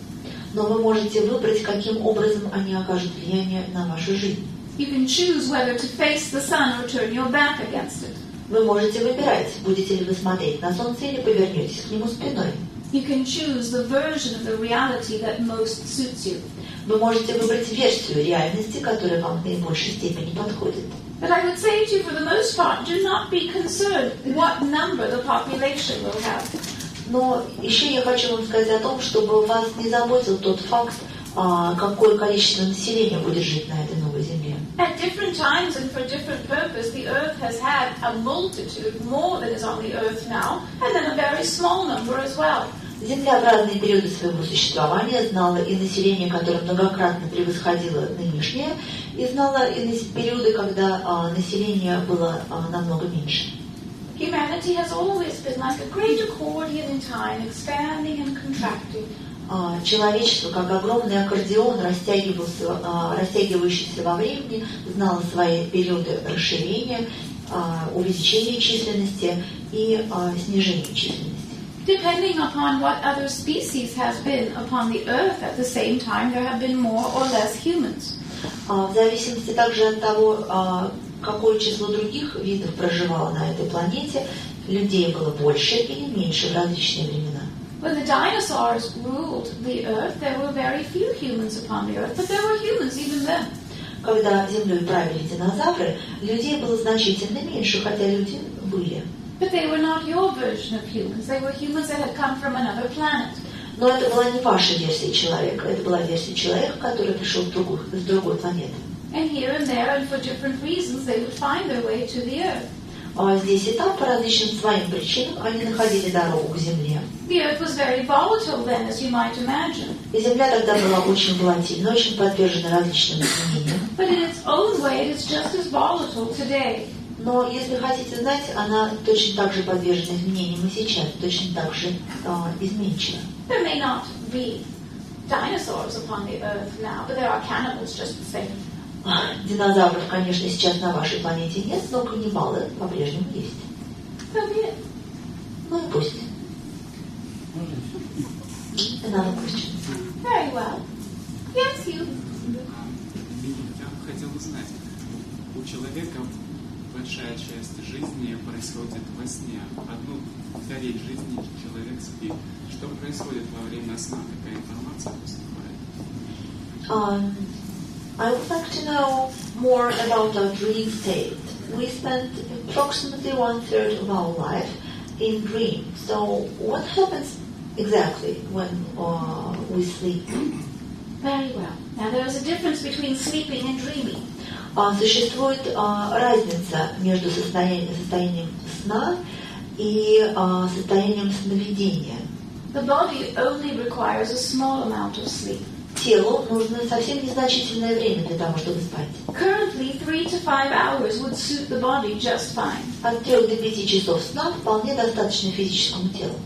Но вы можете выбрать, каким образом они окажут влияние на вашу жизнь. You can choose whether to face the sun or turn your back against it. Вы можете выбирать, будете ли вы смотреть на солнце или повернетесь к нему спиной. You can choose the version of the reality that most suits you. Вы можете выбрать версию реальности, которая вам в наибольшей степени подходит. But I would say to you, for the most part, do not be concerned what number the population will have. Но еще я хочу вам сказать о том, чтобы вас не заботил тот факт, какое количество населения будет жить на этой новой земле. At different times and for different purpose, the earth has had a multitude more than is on the earth now, and then a very small number as well. Земля в разные периоды своего существования знала и население, которое многократно превосходило нынешнее, и знала и периоды, когда население было намного меньше. Humanity has always been like a great accordion in time, expanding and contracting. Человечество, как огромный аккордеон, растягивающийся во времени, знало свои периоды расширения, увеличения численности и снижения численности. Depending upon what other species has been upon the earth at the same time, there have been more or less humans. В зависимости также от того, какое число других видов проживало на этой планете, людей было больше или меньше в различные времена. When the dinosaurs ruled the earth, there were very few humans upon the earth, but there were humans even then. Когда землей правили динозавры, людей было значительно меньше, хотя люди были. But they were not your version of humans. They were humans that had come from another planet. Но это была не ваша версия человека, это была версия человека, который пришел с другой планеты. And here and there, and for different reasons, they would find their way to the earth. Здесь и там, по различным своим причинам, они находили дорогу к Земле. The earth was very volatile then, as you might imagine. И Земля тогда была очень волатильна, очень подвержена различным изменениям. But in its own way, it is just as volatile today. Но, если хотите знать, она точно так же подвержена изменениям и сейчас, точно так же изменчива. There may not be dinosaurs upon the earth now, but there are cannibals just the same. Динозавров, конечно, сейчас на вашей планете нет, но каннибалы по-прежнему есть. Ну и пусть. Another question. Very well. Yes, you. Я хотел узнать, у человека большая часть жизни происходит во сне. Одну треть жизни человек спит. Что происходит во время сна? Какая информация поступает? I would like to know more about our dream state. We spend approximately 1/3 of our life in dream. So what happens exactly when we sleep? Very well. Now there is a difference between sleeping and dreaming. Существует разница между состоянием сна и состоянием сновидения. The body only requires a small amount of sleep. Телу нужно совсем незначительное время для того, чтобы спать. Currently, 3 to 5 hours would suit the body just fine. От 3 до 5 часов сна вполне достаточно физическому телу.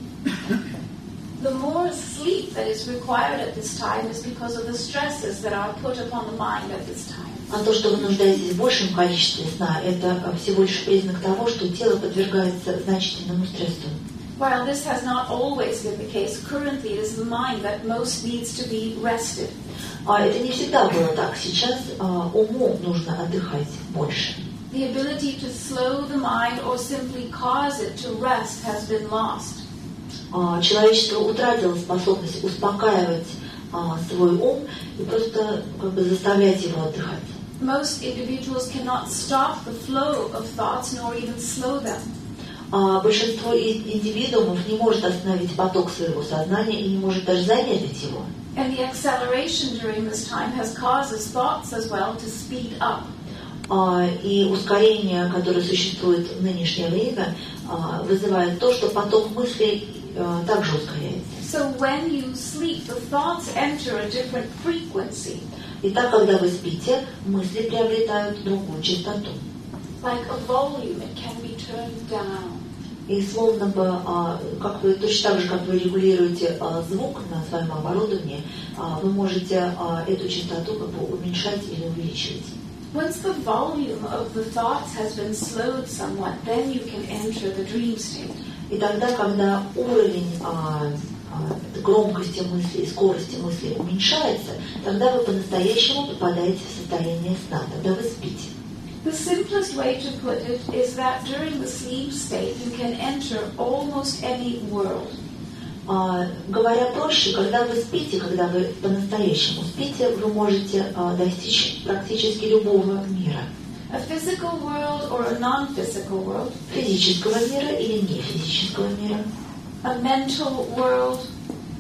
The more sleep that is required at this time is because of the stresses that are put upon the mind at this time. А то, что вы нуждаетесь в большем количестве сна, это всего лишь признак того, что тело подвергается значительному стрессу. While this has not always been the case, currently it is the mind that most needs to be rested. Это не всегда было так. Сейчас уму нужно отдыхать больше. The ability to slow the mind or simply cause it to rest has been lost. Человечество утратило способность успокаивать свой ум и просто заставлять его отдыхать. Most individuals cannot stop the flow of thoughts nor even slow them. Большинство индивидуумов не может остановить поток своего сознания и не может даже замедлить его. And the acceleration during this time has caused thoughts as well to speed up. И ускорение, которое существует в нынешнее время, вызывает то, что поток мыслей также ускоряется. So when you sleep, the thoughts enter a different frequency. Итак, когда вы спите, мысли приобретают другую частоту. Like a volume, it can be turned down. И словно бы, как вы, точно так же, как вы регулируете звук на своем оборудовании, вы можете эту частоту как бы уменьшать или увеличивать. Once the volume of the thoughts has been slowed somewhat, then you can enter the dream state. И тогда, когда уровень громкости мысли и скорости мысли уменьшается, тогда вы по-настоящему попадаете в состояние сна, тогда вы спите. The simplest way to put it is that during the sleep state you can enter almost any world. Говоря проще, когда вы спите, когда вы по-настоящему спите, вы можете достичь практически любого мира. A physical world or a non-physical world. Физического мира или нефизического мира. A mental world.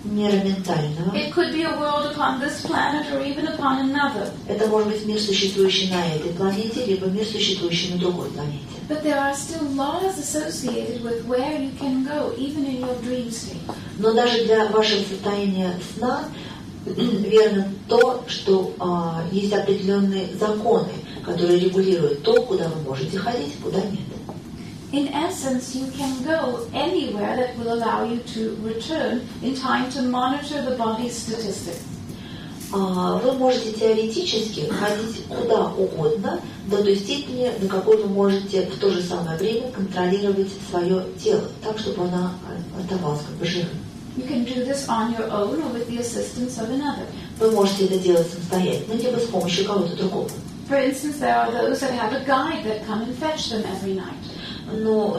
Мира ментального. It could be a world upon this planet or even upon another. Это может быть мир, существующий на этой планете, либо мир, существующий на другой планете. But there are still laws associated with where you can go, even in your dream state. Но даже для вашего состояния сна верно то, что есть определенные законы, которые регулируют то, куда вы можете ходить, куда нет. In essence, you can go anywhere that will allow you to return in time to monitor the body's statistics. Вы можете теоретически ходить куда угодно, до той степени, до какой вы можете в то же самое время контролировать свое тело, так, чтобы оно оставалось как бы живым. You can do this on your own or with the assistance of another. Вы можете это делать самостоятельно, либо с помощью кого-то другого. For instance, there are those that have a guide that come and fetch them every night. Ну,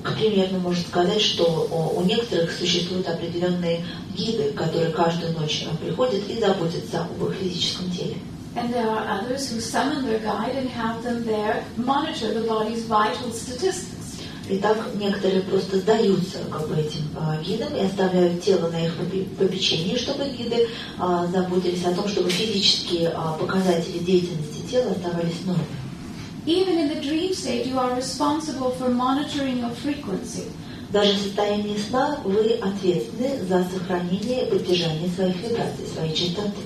к примеру, можно сказать, что у некоторых существуют определенные гиды, которые каждую ночь приходят и заботятся об их физическом теле. And there are others who summon their guide and have them there monitor the body's vital statistics. Итак, некоторые просто сдаются как бы этим гидам и оставляют тело на их попечении, чтобы гиды заботились о том, чтобы физические показатели деятельности тела оставались в норме. Even in the dream state, you are responsible for monitoring your frequency. Даже в состоянии сна вы ответственны за сохранение и поддержание своих вибраций, своей частоты.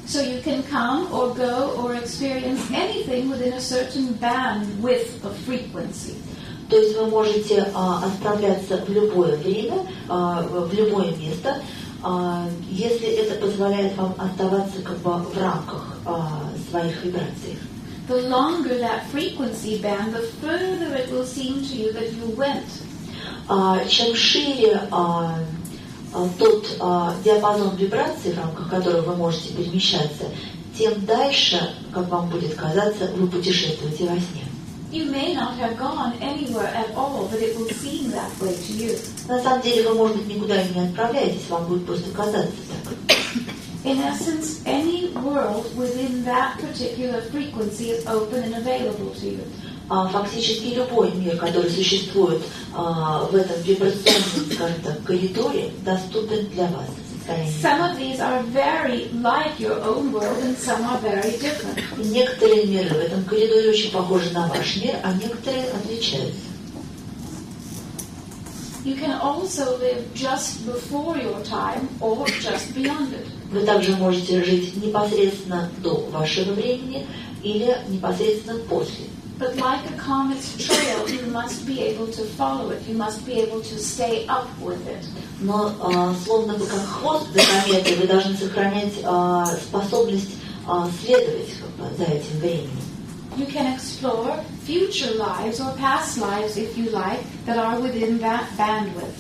So you can come or go or experience anything within a certain bandwidth of frequency. То есть вы можете отправляться в любое время, в любое место, если это позволяет вам оставаться как бы в рамках своих вибраций. The longer that frequency band, the further it will seem to you that you went. Чем шире тот диапазон вибраций, в рамках которого вы можете перемещаться, тем дальше, как вам будет казаться, вы путешествуете во сне. You may not have gone anywhere at all, but it will seem that way to you. На самом деле вы, может быть, никуда и не отправляетесь, вам будет просто казаться так. In essence, any world within that particular frequency is open and available to you. Фактически любой мир, который существует в этом вибрационном, скажем так, коридоре, доступен для вас. Some of these are very like your own world, and some are very different. Некоторые миры в этом коридоре очень похожи на ваш мир, а некоторые отличаются. You can also live just before your time or just beyond it. Вы также можете жить непосредственно до вашего времени или непосредственно после. But like a comet's trail, you must be able to follow it. You must be able to stay up with it. Но словно бы как хвост за кометой, вы должны сохранять способность следовать за этим временем. You can explore future lives or past lives, if you like, that are within that bandwidth.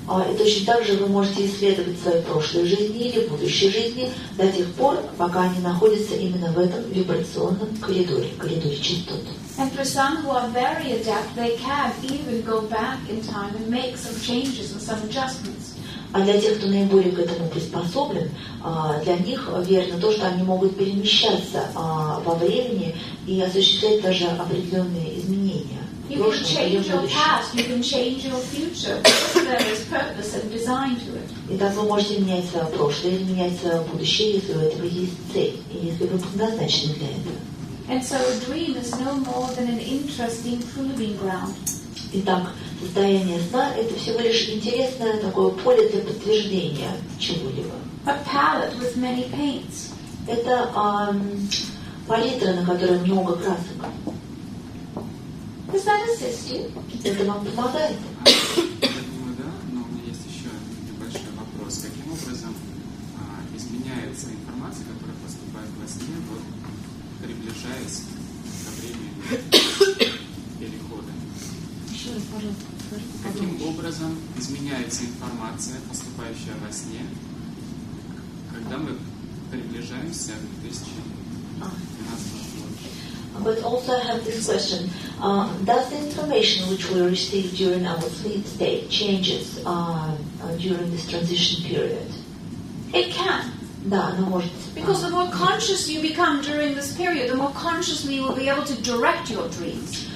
И точно так же вы можете исследовать свои прошлые жизни или будущие жизни до тех пор, пока они находятся именно в этом вибрационном коридоре, коридоре частот. And for some who are very adept, they can even go back in time and make some changes and some adjustments. А для тех, кто наиболее к этому приспособлен, для них верно то, что они могут перемещаться во времени и осуществлять даже определенные изменения. You can change your past, you can change your future, if there is purpose and design to it. Итак, вы можете менять свое прошлое или менять свое будущее, если у этого есть цель, и если вы предназначены для этого. And so a dream is no more than an interesting proving ground. Итак, состояние сна – это всего лишь интересное такое поле для подтверждения чего-либо. A palette with many paints. Это палитра, на которой много красок. Does that assist you? Это вам помогает? Я думаю, да, но у меня есть еще небольшой вопрос. Каким образом изменяется информация, которая поступает во сне, вот, приближаясь ко времени перехода? Еще раз, пожалуйста. Каким образом изменяется информация, поступающая во сне, когда мы приближаемся к 2012 году? But also I have this question. Does the information which we receive during our sleep state changes during this transition period? It can. Да, оно может. Because the more conscious you become during this period, the more consciously you will be able to direct your dreams.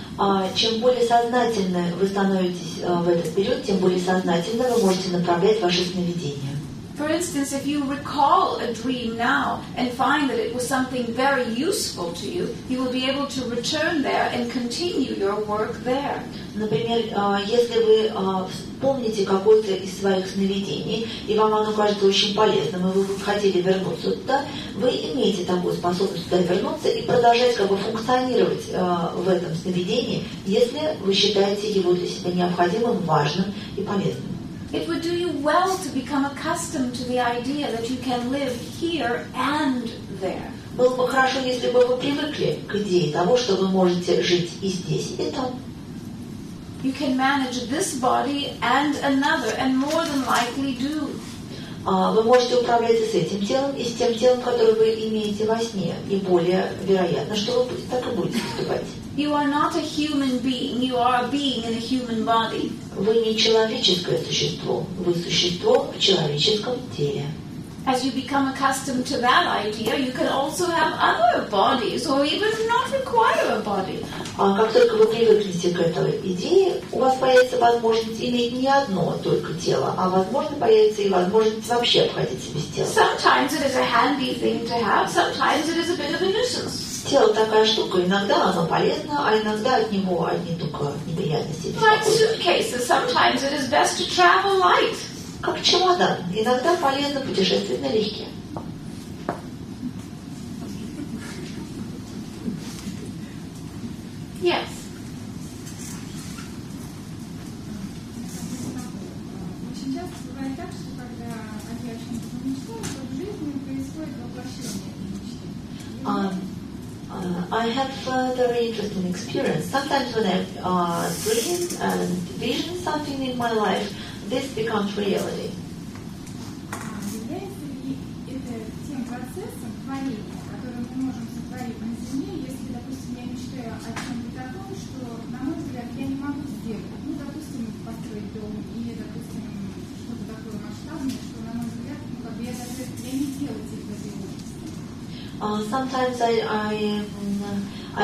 Чем более сознательны вы становитесь в этот период, тем более сознательно вы можете направлять ваши сновидения. For instance, if you recall a dream now and find that it was something very useful to you, you will be able to return there and continue your work there. Например, если вы вспомните какое-то из своих сновидений, и вам оно кажется очень полезным, и вы бы хотели вернуться туда, вы имеете такую способность туда вернуться и продолжать как бы функционировать в этом сновидении, если вы считаете его для себя необходимым, важным и полезным. It would do you well to become accustomed to the idea that you can live here and there. Было бы хорошо, если бы вы привыкли к идее того, что вы можете жить и здесь, и там. You can manage this body and another, and more than likely do. Вы можете управлять и с этим телом, и с тем телом, которое вы имеете во сне, и более вероятно, что вы так и будете поступать. You are not a human being, you are a being in a human body. Вы не человеческое существо, вы существо в человеческом теле. As you become accustomed to that idea, you can also have other bodies, or even not require a body. Как только вы привыкнете к этой идее, у вас появится возможность иметь не одно только тело, а возможно появится и возможность вообще обходиться без тела. Sometimes it is a handy thing to have, sometimes it is a bit of a nuisance. Тело такая штука, иногда оно полезно, а иногда от него одни только неприятности. Like suitcases, sometimes it is best to travel light. Как чемодан, иногда полезно путешествовать налегке. Yes. Очень часто бывает так, что когда они о чем-то мечтают, то в жизни происходит воплощение этой мечты. I have a very interesting experience. Sometimes when I dream and vision something in my life, this becomes reality. Является ли это тем процессом творения, который мы можем сотворить на Земле, если, допустим, я мечтаю о чем-то таком, что, на мой взгляд, я не могу сделать? Ну, допустим, построить дом или, допустим, что-то такое масштабное, что, на мой взгляд, ну, как бы я даже не делать их в этой области. Sometimes I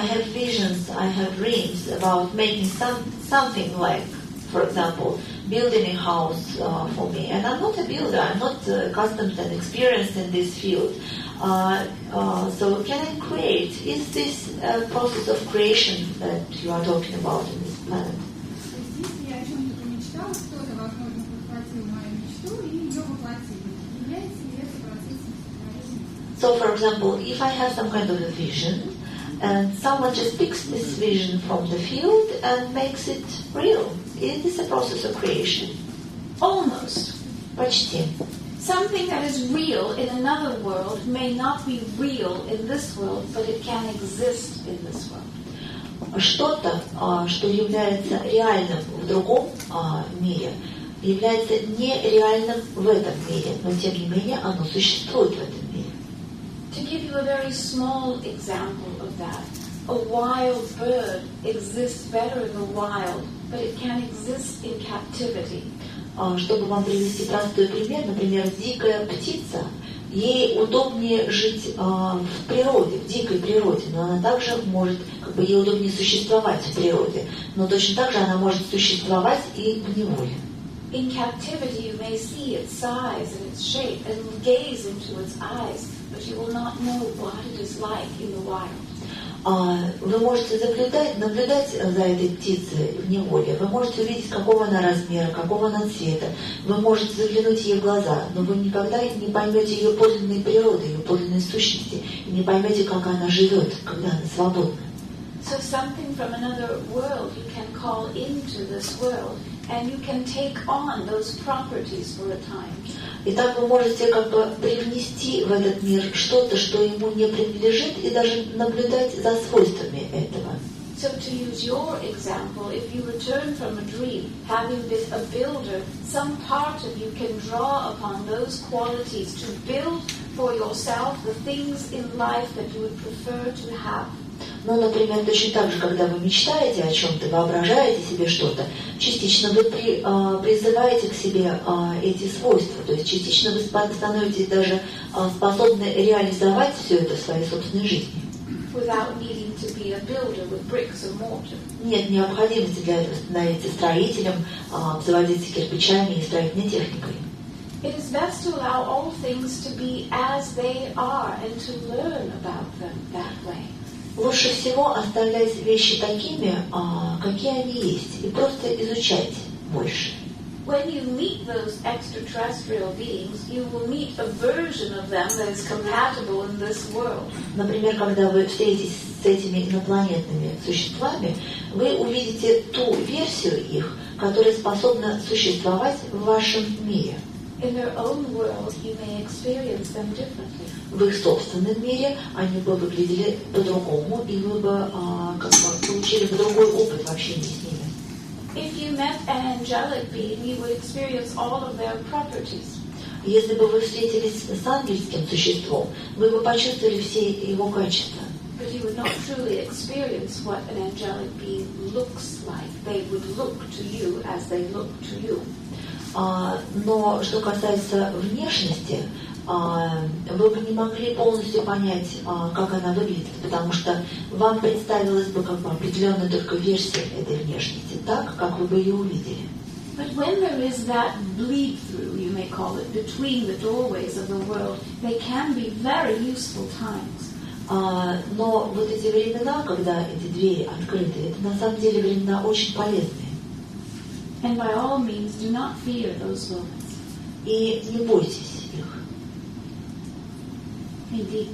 have visions, I have dreams about making something like, for example, building a house for me. And I'm not a builder, I'm not accustomed and experienced in this field. So can I create? Is this a process of creation that you are talking about in this planet? То есть, если я о чем-то помечтала, кто-то, возможно, подхватил мою мечту и ее воплотил. Является ли это процессом сотворения? So, for example, if I have some kind of a vision, and someone just picks this vision from the field and makes it real, it is a process of creation. Almost. Почти. Something that is real in another world may not be real in this world, but it can exist in this world. Что-то, что является реальным в другом мире, является нереальным в этом мире, но тем не менее оно существует в этом мире. To give you a very small example of that, a wild bird exists better in the wild, but it can exist in captivity. Чтобы вам привести простой пример, например, дикая птица, ей удобнее жить в природе, в дикой природе, но она также может, как бы ей удобнее существовать в природе, но точно так же она может существовать и в неволе. In captivity, you may see its size and its shape and gaze into its eyes, but you will not know what it is like in the wild. Вы можете наблюдать за этой птицей в неволе. Вы можете увидеть, какого она размера, какого она цвета. Вы можете заглянуть ей в глаза, но вы никогда не поймете ее подлинной природы, ее подлинной сущности, и не поймете, как она живет, когда она свободна. So something from another world you can call into this world, and you can take on those properties for a time. Итак, вы можете как бы привнести в этот мир что-то, что ему не принадлежит, и даже наблюдать за свойствами этого. So to use your example, if you return from a dream, having been a builder, some part of you can draw upon those qualities to build for yourself the things in life that you would prefer to have. Ну, например, точно так же, когда вы мечтаете о чем-то, воображаете себе что-то, частично вы призываете к себе эти свойства, то есть частично вы становитесь даже способны реализовать все это в своей собственной жизни. Нет необходимости для этого становиться строителем, обзаводиться кирпичами и строительной техникой. It is best to allow all things to be as they are and to learn about them that way. Лучше всего оставлять вещи такими, какие они есть, и просто изучать больше. When you meet those extraterrestrial beings, you will meet a version of them that is compatible in this world. Например, когда вы встретитесь с этими инопланетными существами, вы увидите ту версию их, которая способна существовать в вашем мире. In their own world, you may experience them differently. В их собственном мире они бы выглядели по-другому, и вы бы получили бы другой опыт в общении с ними. If you met an angelic being, you would experience all of their properties. Если бы вы встретились с ангельским существом, вы бы почувствовали все его качества. But you would not truly experience what an angelic being looks like. They would look to you as they look to you. Но что касается внешности, вы бы не могли полностью понять, как она выглядит, потому что вам представилась бы как бы определенная только версия этой внешности, так, как вы бы ее увидели. But when there is that bleed-through, you may call it, between the doorways of the world, they can be very useful times. Но вот эти времена, когда эти двери открыты, это на самом деле времена очень полезные. And by all means, do not fear those moments. И не бойтесь их. Indeed.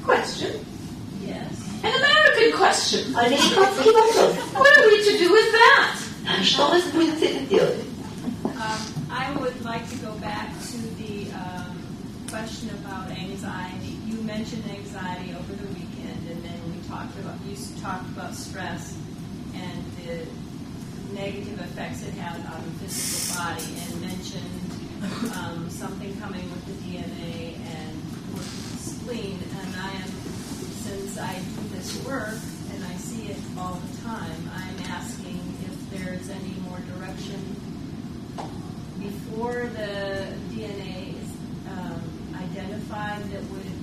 Question? Yes. An American question. Американский вопрос. What are we to do with that? Что вы будете с этим делать? I would like to go back to the question about anxiety. You mentioned anxiety over the weekend, and then you talked about stress and the negative effects it has on the physical body, and mentioned something coming with the DNA and with the spleen. And since I do this work and I see it all the time, I'm asking if there's any more direction before the DNA is identified that would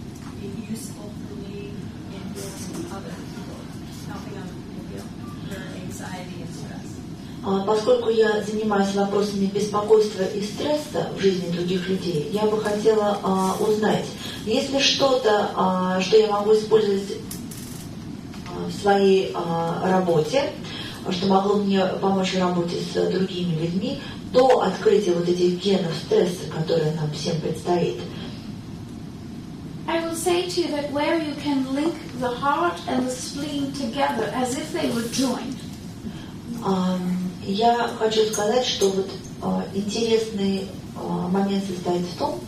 be useful for me in healing other people, helping other people heal their anxiety and stress. Поскольку я занимаюсь вопросами беспокойства и стресса в жизни других людей, я бы хотела узнать, есть ли что-то, что я могу использовать в своей работе, что могло мне помочь в работе с другими людьми, до открытия вот этих генов стресса, которые нам всем предстоит. I will say to you that where you can link the heart and the spleen together as if they were joined. Я хочу сказать, что вот интересный момент состоит в том,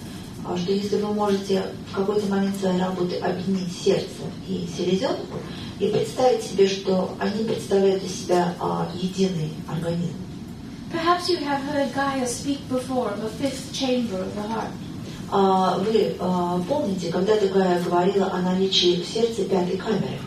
что если вы можете в какой-то момент своей работы объединить сердце и селезенку и представить себе, что они представляют из себя единый организм. Perhaps you have heard Gaia speak before of a fifth chamber of the heart. Вы помните, когда-то Гая говорила о наличии в сердце пятой камеры.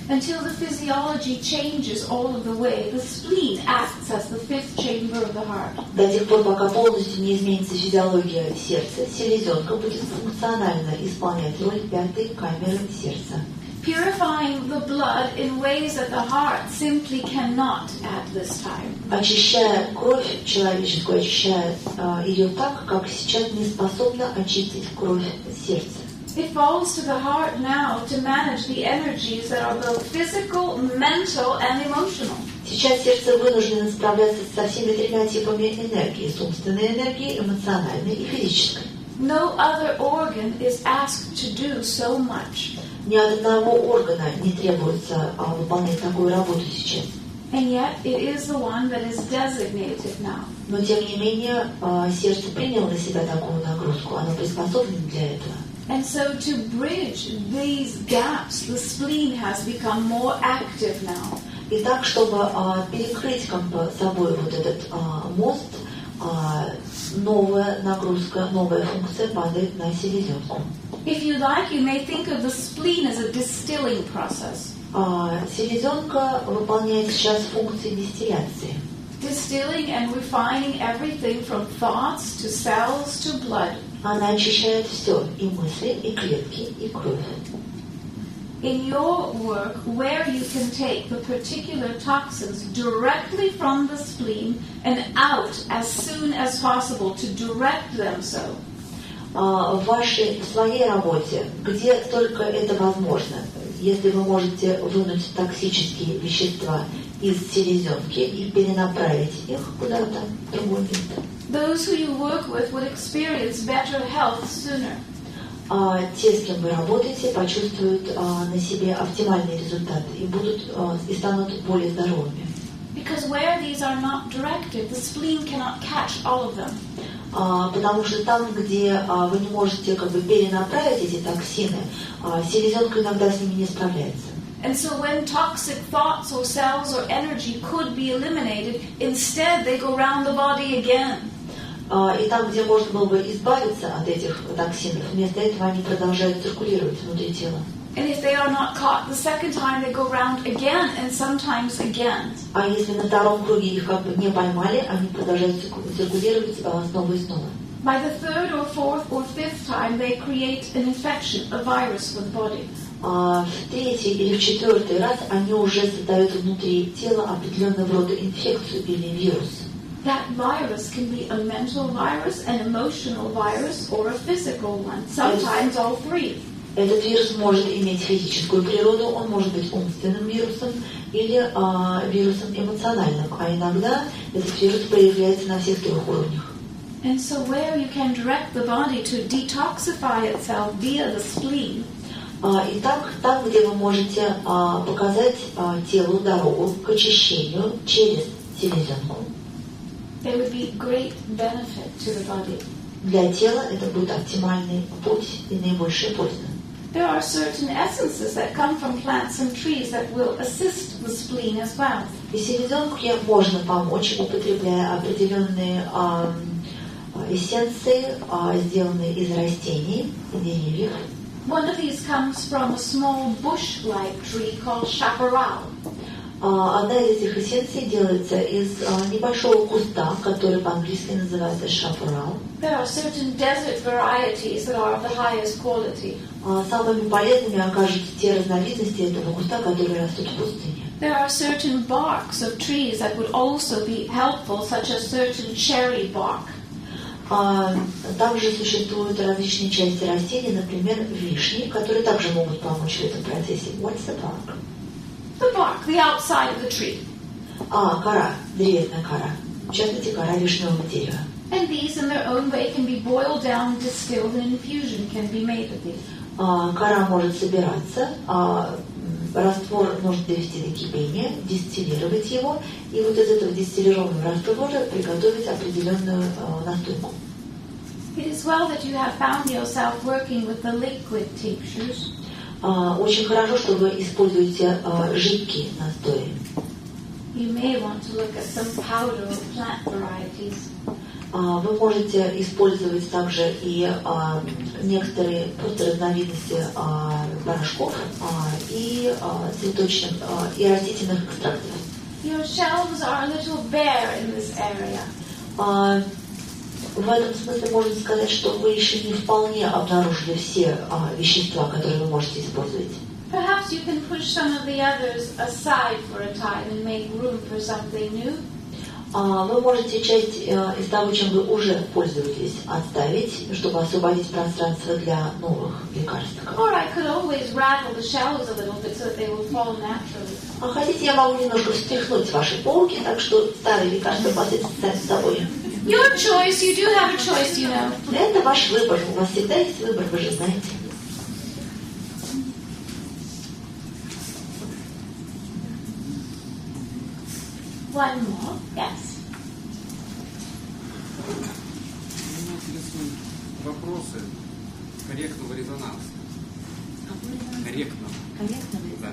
Until the physiology changes all of the way, the spleen acts as the fifth chamber of the heart. До тех пор, пока полностью не изменится физиология сердца, селезенка будет функционально исполнять роль пятой камеры сердца. purifying the blood in ways that the heart simply cannot at this time. Очищая кровь человеческую, очищая ее так, как сейчас не способна очистить кровь сердца. It falls to the heart now to manage the energies that are both physical, mental, and emotional. Сейчас сердце вынуждено справляться со всеми тремя типами энергии: с умственной энергией, эмоциональной и физической. No other organ is asked to do so much. Ни от одного органа не требуется выполнять такую работу сейчас. And yet it is the one that is designated now. Но тем не менее сердце приняло на себя такую нагрузку, оно приспособлено для этого. And so to bridge these gaps, the spleen has become more active now. И так, чтобы перекрыть как бы собой вот этот мост, новая нагрузка, новая функция падает на селезенку. If you like, you may think of the spleen as a distilling process. Селезенка выполняет сейчас функции дистилляции. Distilling and refining everything from thoughts to cells to blood. Она очищает все, и мысли, и клетки, и кровь. In your work, where you can take the particular toxins directly from the spleen and out as soon as possible to direct them so. В своей работе, где только это возможно, если вы можете вынуть токсические вещества из селезенки и перенаправить их куда-то в другое место. Those who you work with would experience better health sooner. Те, с кем вы работаете, почувствуют на себе оптимальные результаты и станут более здоровыми. Because where these are not directed, the spleen cannot catch all of them. Потому что там, где вы не можете как бы перенаправить эти токсины, селезенка иногда с ними не справляется. And so when toxic thoughts or cells or energy could be eliminated, instead they go round the body again. И там, где можно было бы избавиться от этих токсинов, вместо этого они продолжают циркулировать внутри тела. And if they are not caught the second time, they go round again and sometimes again. А если на втором круге их как бы не поймали, они продолжают циркулировать снова и снова. By the third or fourth or fifth time, they create an infection, a virus for the body. В третий или в четвертый раз они уже создают внутри тела определенного рода инфекцию или вирус. That virus can be a mental virus, an emotional virus, or a physical one, sometimes all three. Этот вирус может иметь физическую природу, он может быть умственным вирусом или вирусом эмоциональным, а иногда этот вирус проявляется на всех трех уровнях. And so where you can direct the body to detoxify itself via the spleen, Итак, там, где вы можете показать телу дорогу к очищению через селезенку, there would be great benefit to the body. для тела это будет оптимальный путь и наибольшая польза. There are certain essences that come from plants and trees that will assist the spleen as well. И селезенке можно помочь, употребляя определенные эссенции, сделанные из растений и деревьев. One of these comes from a small bush-like tree called chaparral. Одна из этих эссенций делается из небольшого куста, который по-английски называется chaparral. There are certain desert varieties that are of the highest quality. Самыми полезными окажутся те разновидности этого куста, которые растут в пустыне. There are certain barks of trees that would also be helpful, such as certain cherry bark. Также существуют различные части растений, например, вишни, которые также могут помочь в этом процессе. What's the bark? The bark, the outside of the tree. Кора, древесная кора. В частности, кора вишневого дерева. And these in their own way can be boiled down and distilled, and an infusion can be made of these. Кора может собираться, раствор нужно довести до кипения, дистиллировать его, и вот из этого дистиллированного раствора приготовить определенную настойку. It is well that you have found yourself working with the liquid tinctures. Очень хорошо, что вы используете жидкие настои. You may want to look at some powder or plant varieties. Вы можете использовать также и некоторые просто разновидности порошков и цветочных и растительных экстрактов. Your shelves are a little bare in this area. В этом смысле можно сказать, что вы еще не вполне обнаружили все вещества, которые вы можете использовать. Perhaps you can push some of the others aside for a time and make room for something new. Вы можете часть из того, чем вы уже пользуетесь, отставить, чтобы освободить пространство для новых лекарств. Or I could always rattle the shelves a little bit so that they will fall naturally. А хотите, я могу немножко встряхнуть ваши полки, так что старые лекарства посыпятся сами собой. Your choice, you do have a choice, you know. Это ваш выбор. У вас всегда есть выбор, вы же знаете. One more, yes. Меня интересуют вопросы корректного резонанса. Корректного. Да.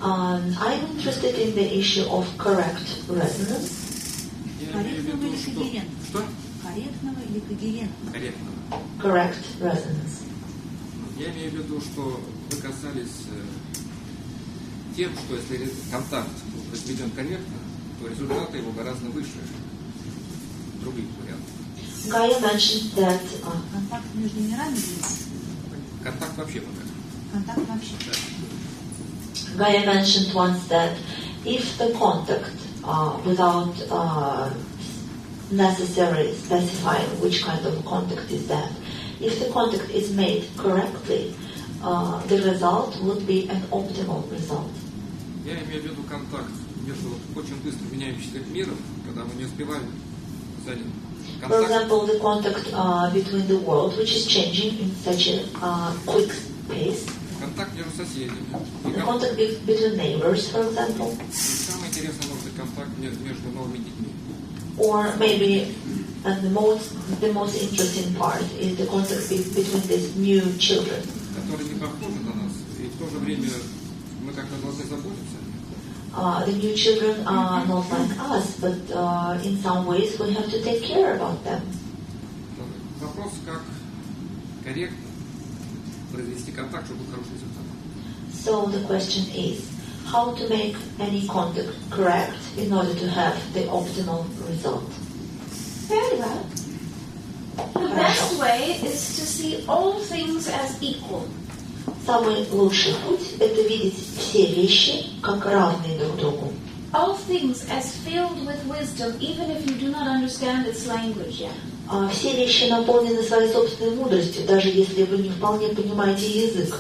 I'm interested in the issue of correct resonance. Я имею в виду, что... Что? Корректного или когерентного? Корректного. Correct resonance. Я имею в виду, что вы касались тем, что если контакт был произведен корректно, то результаты его гораздо выше других вариантов. Gaia mentioned that Контакт между мирами есть? Контакт вообще пока. Контакт вообще. Gaia mentioned once that if the contact, without necessarily specifying which kind of contact is that, if the contact is made correctly, the result would be an optimal result. Я имею в виду контакт между очень быстро меняющимся миром, когда мы не успеваем за ним. For example, the contact between the world, which is changing in such a quick pace. Контакт между соседями. The contact between neighbors, for example. И самое интересное может быть контакт между новыми детьми. Or maybe, and the most interesting part is the contact between these new children. Которые не похожи на нас, и в то же время мы как-то должны заботиться о них. The new children are not like us, but in some ways we have to take care about them. Вопрос, как корректно произвести контакт, чтобы был хороший результат. So the question is, how to make any contact correct in order to have the optimal result? Very well. The best way is to see all things as equal. Самый лучший путь – это видеть все вещи как равные друг другу. All things as filled with wisdom, even if you do not understand its language yet. Все вещи наполнены своей собственной мудростью, даже если вы не вполне понимаете язык.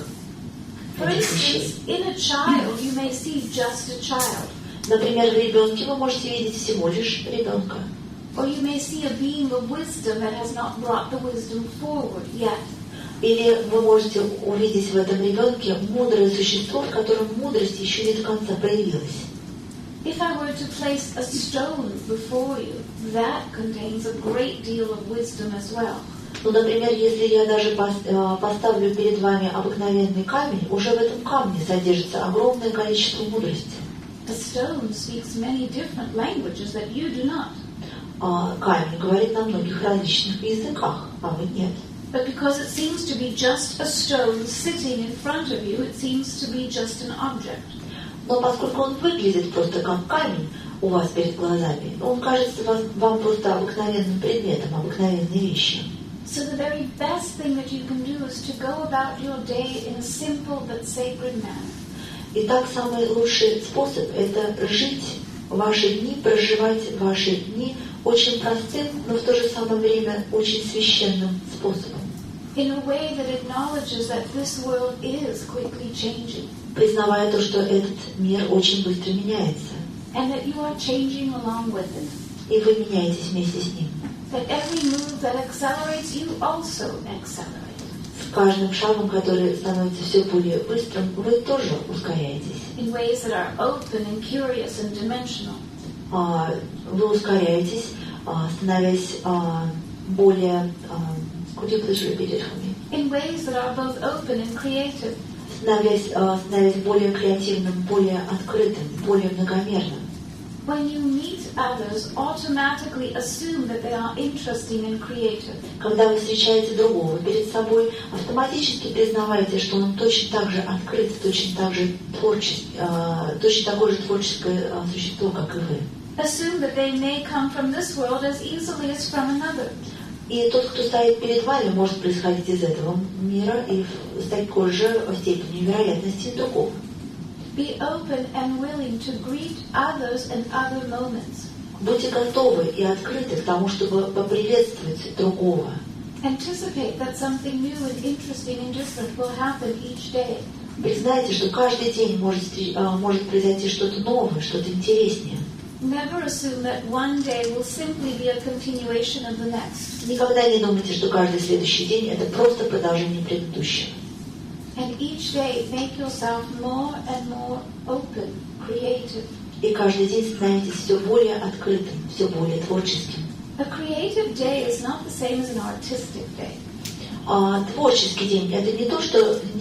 For instance, in a child, you may see just a child. Например, в ребенке вы можете видеть всего лишь ребенка. Or you may see a being of wisdom that has not brought the wisdom forward yet. Или вы можете увидеть в этом ребенке мудрое существо, в котором мудрость еще не до конца проявилась. If I were to place a stone before you, that contains a great deal of wisdom as well. Ну, например, если я даже поставлю перед вами обыкновенный камень, уже в этом камне содержится огромное количество мудрости. A stone speaks many different languages that you do not. Камень говорит на многих различных языках, а вы нет. But because it seems to be just a stone sitting in front of you, it seems to be just an object. Но поскольку он выглядит просто как камень у вас перед глазами, он кажется вам просто обыкновенным предметом, обыкновенной вещью. So the very best thing that you can do is to go about your day in a simple but sacred manner. Итак, самый лучший способ – это жить ваши дни, проживать ваши дни очень простым, но в то же самое время очень священным способом. In a way that acknowledges that this world is quickly changing. Признавая то, что этот мир очень быстро меняется. And that you are changing along with it. И вы меняетесь вместе с ним. That every move that accelerates, you also accelerate. С каждым шагом, который становится все более быстрым, вы тоже ускоряетесь. In ways that are open and curious and dimensional. Вы ускоряетесь, становясь более... Could you please repeat it for me? In ways that are both open and creative. Становясь более креативным, более открытым, более многомерным. When you meet others, automatically assume that they are interesting and creative. Когда вы встречаете другого перед собой, автоматически признавайте, что он точно так же открыт, точно такое же творческое существо, как и вы. Assume that they may come from this world as easily as from another. И тот, кто стоит перед вами, может происходить из этого мира и с такой же степенью вероятности из другого. Be open and willing to greet others in other moments. Будьте готовы и открыты к тому, чтобы поприветствовать другого. Anticipate that something new and interesting and different will happen each day. Признайте, что каждый день может произойти что-то новое, что-то интереснее. Never assume that one day will simply be a continuation of the next. Никогда не думайте, что каждый следующий день это просто продолжение предыдущего. And each day make yourself more and more open, creative. И каждый день становитесь все более открытым, все более творческим. A creative day is not the same as an artistic day. Творческий день это не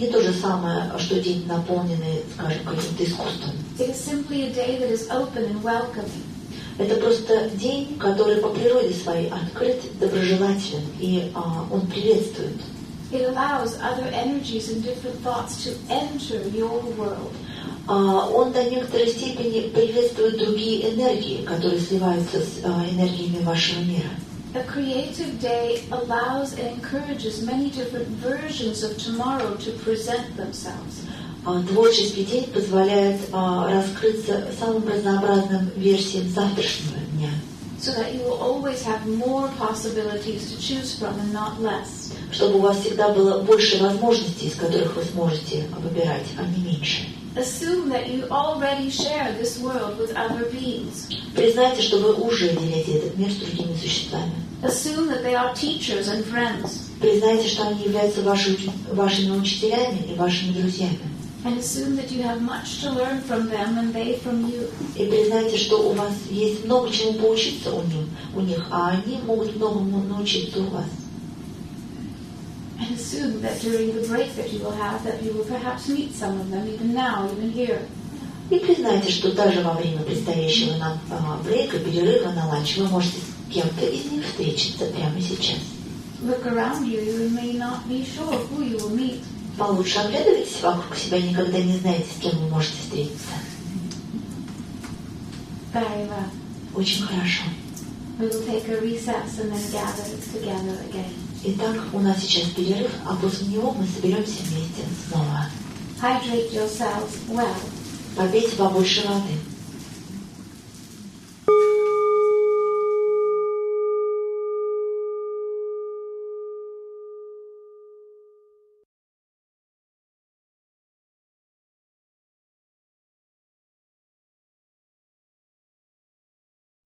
то же самое, что день, наполненный, скажем, каким-то искусством. It is simply a day that is open and welcoming. Это просто день, который по природе своей открыт, доброжелателен, и он приветствует. It allows other energies and different thoughts to enter your world. Он до некоторой степени приветствует другие энергии, которые сливаются с энергиями вашего мира. A creative day allows and encourages many different versions of tomorrow to present themselves. Творческий день позволяет раскрыться самым разнообразным версиям завтрашнего дня. So that you will always have more possibilities to choose from and not less. Чтобы у вас всегда было больше возможностей, из которых вы сможете выбирать, а не меньше. Assume that you already share this world with other beings. Признайте, что вы уже делите этот мир с другими существами. Assume that they are teachers and friends. Признайте, что они являются вашими учителями и вашими друзьями. And assume that you have much to learn from them and they from you. И признайте, что у вас есть много чему поучиться у них, а они могут многому научиться у вас. And assume that during the break that you will have, that you will perhaps meet some of them, even now, even here. И признайте, что даже во время предстоящего нам брейка, перерыва на ланч, вы можете с кем-то из них встретиться прямо сейчас. Look around you, you may not be sure who you will meet. Получше оглядывайтесь вокруг себя, никогда не знаете, с кем вы можете встретиться. Very well. Очень хорошо. We will take a recess and then gather together again. Итак, у нас сейчас перерыв, а после него мы соберемся вместе снова. Hydrate yourselves well. Попейте побольше воды.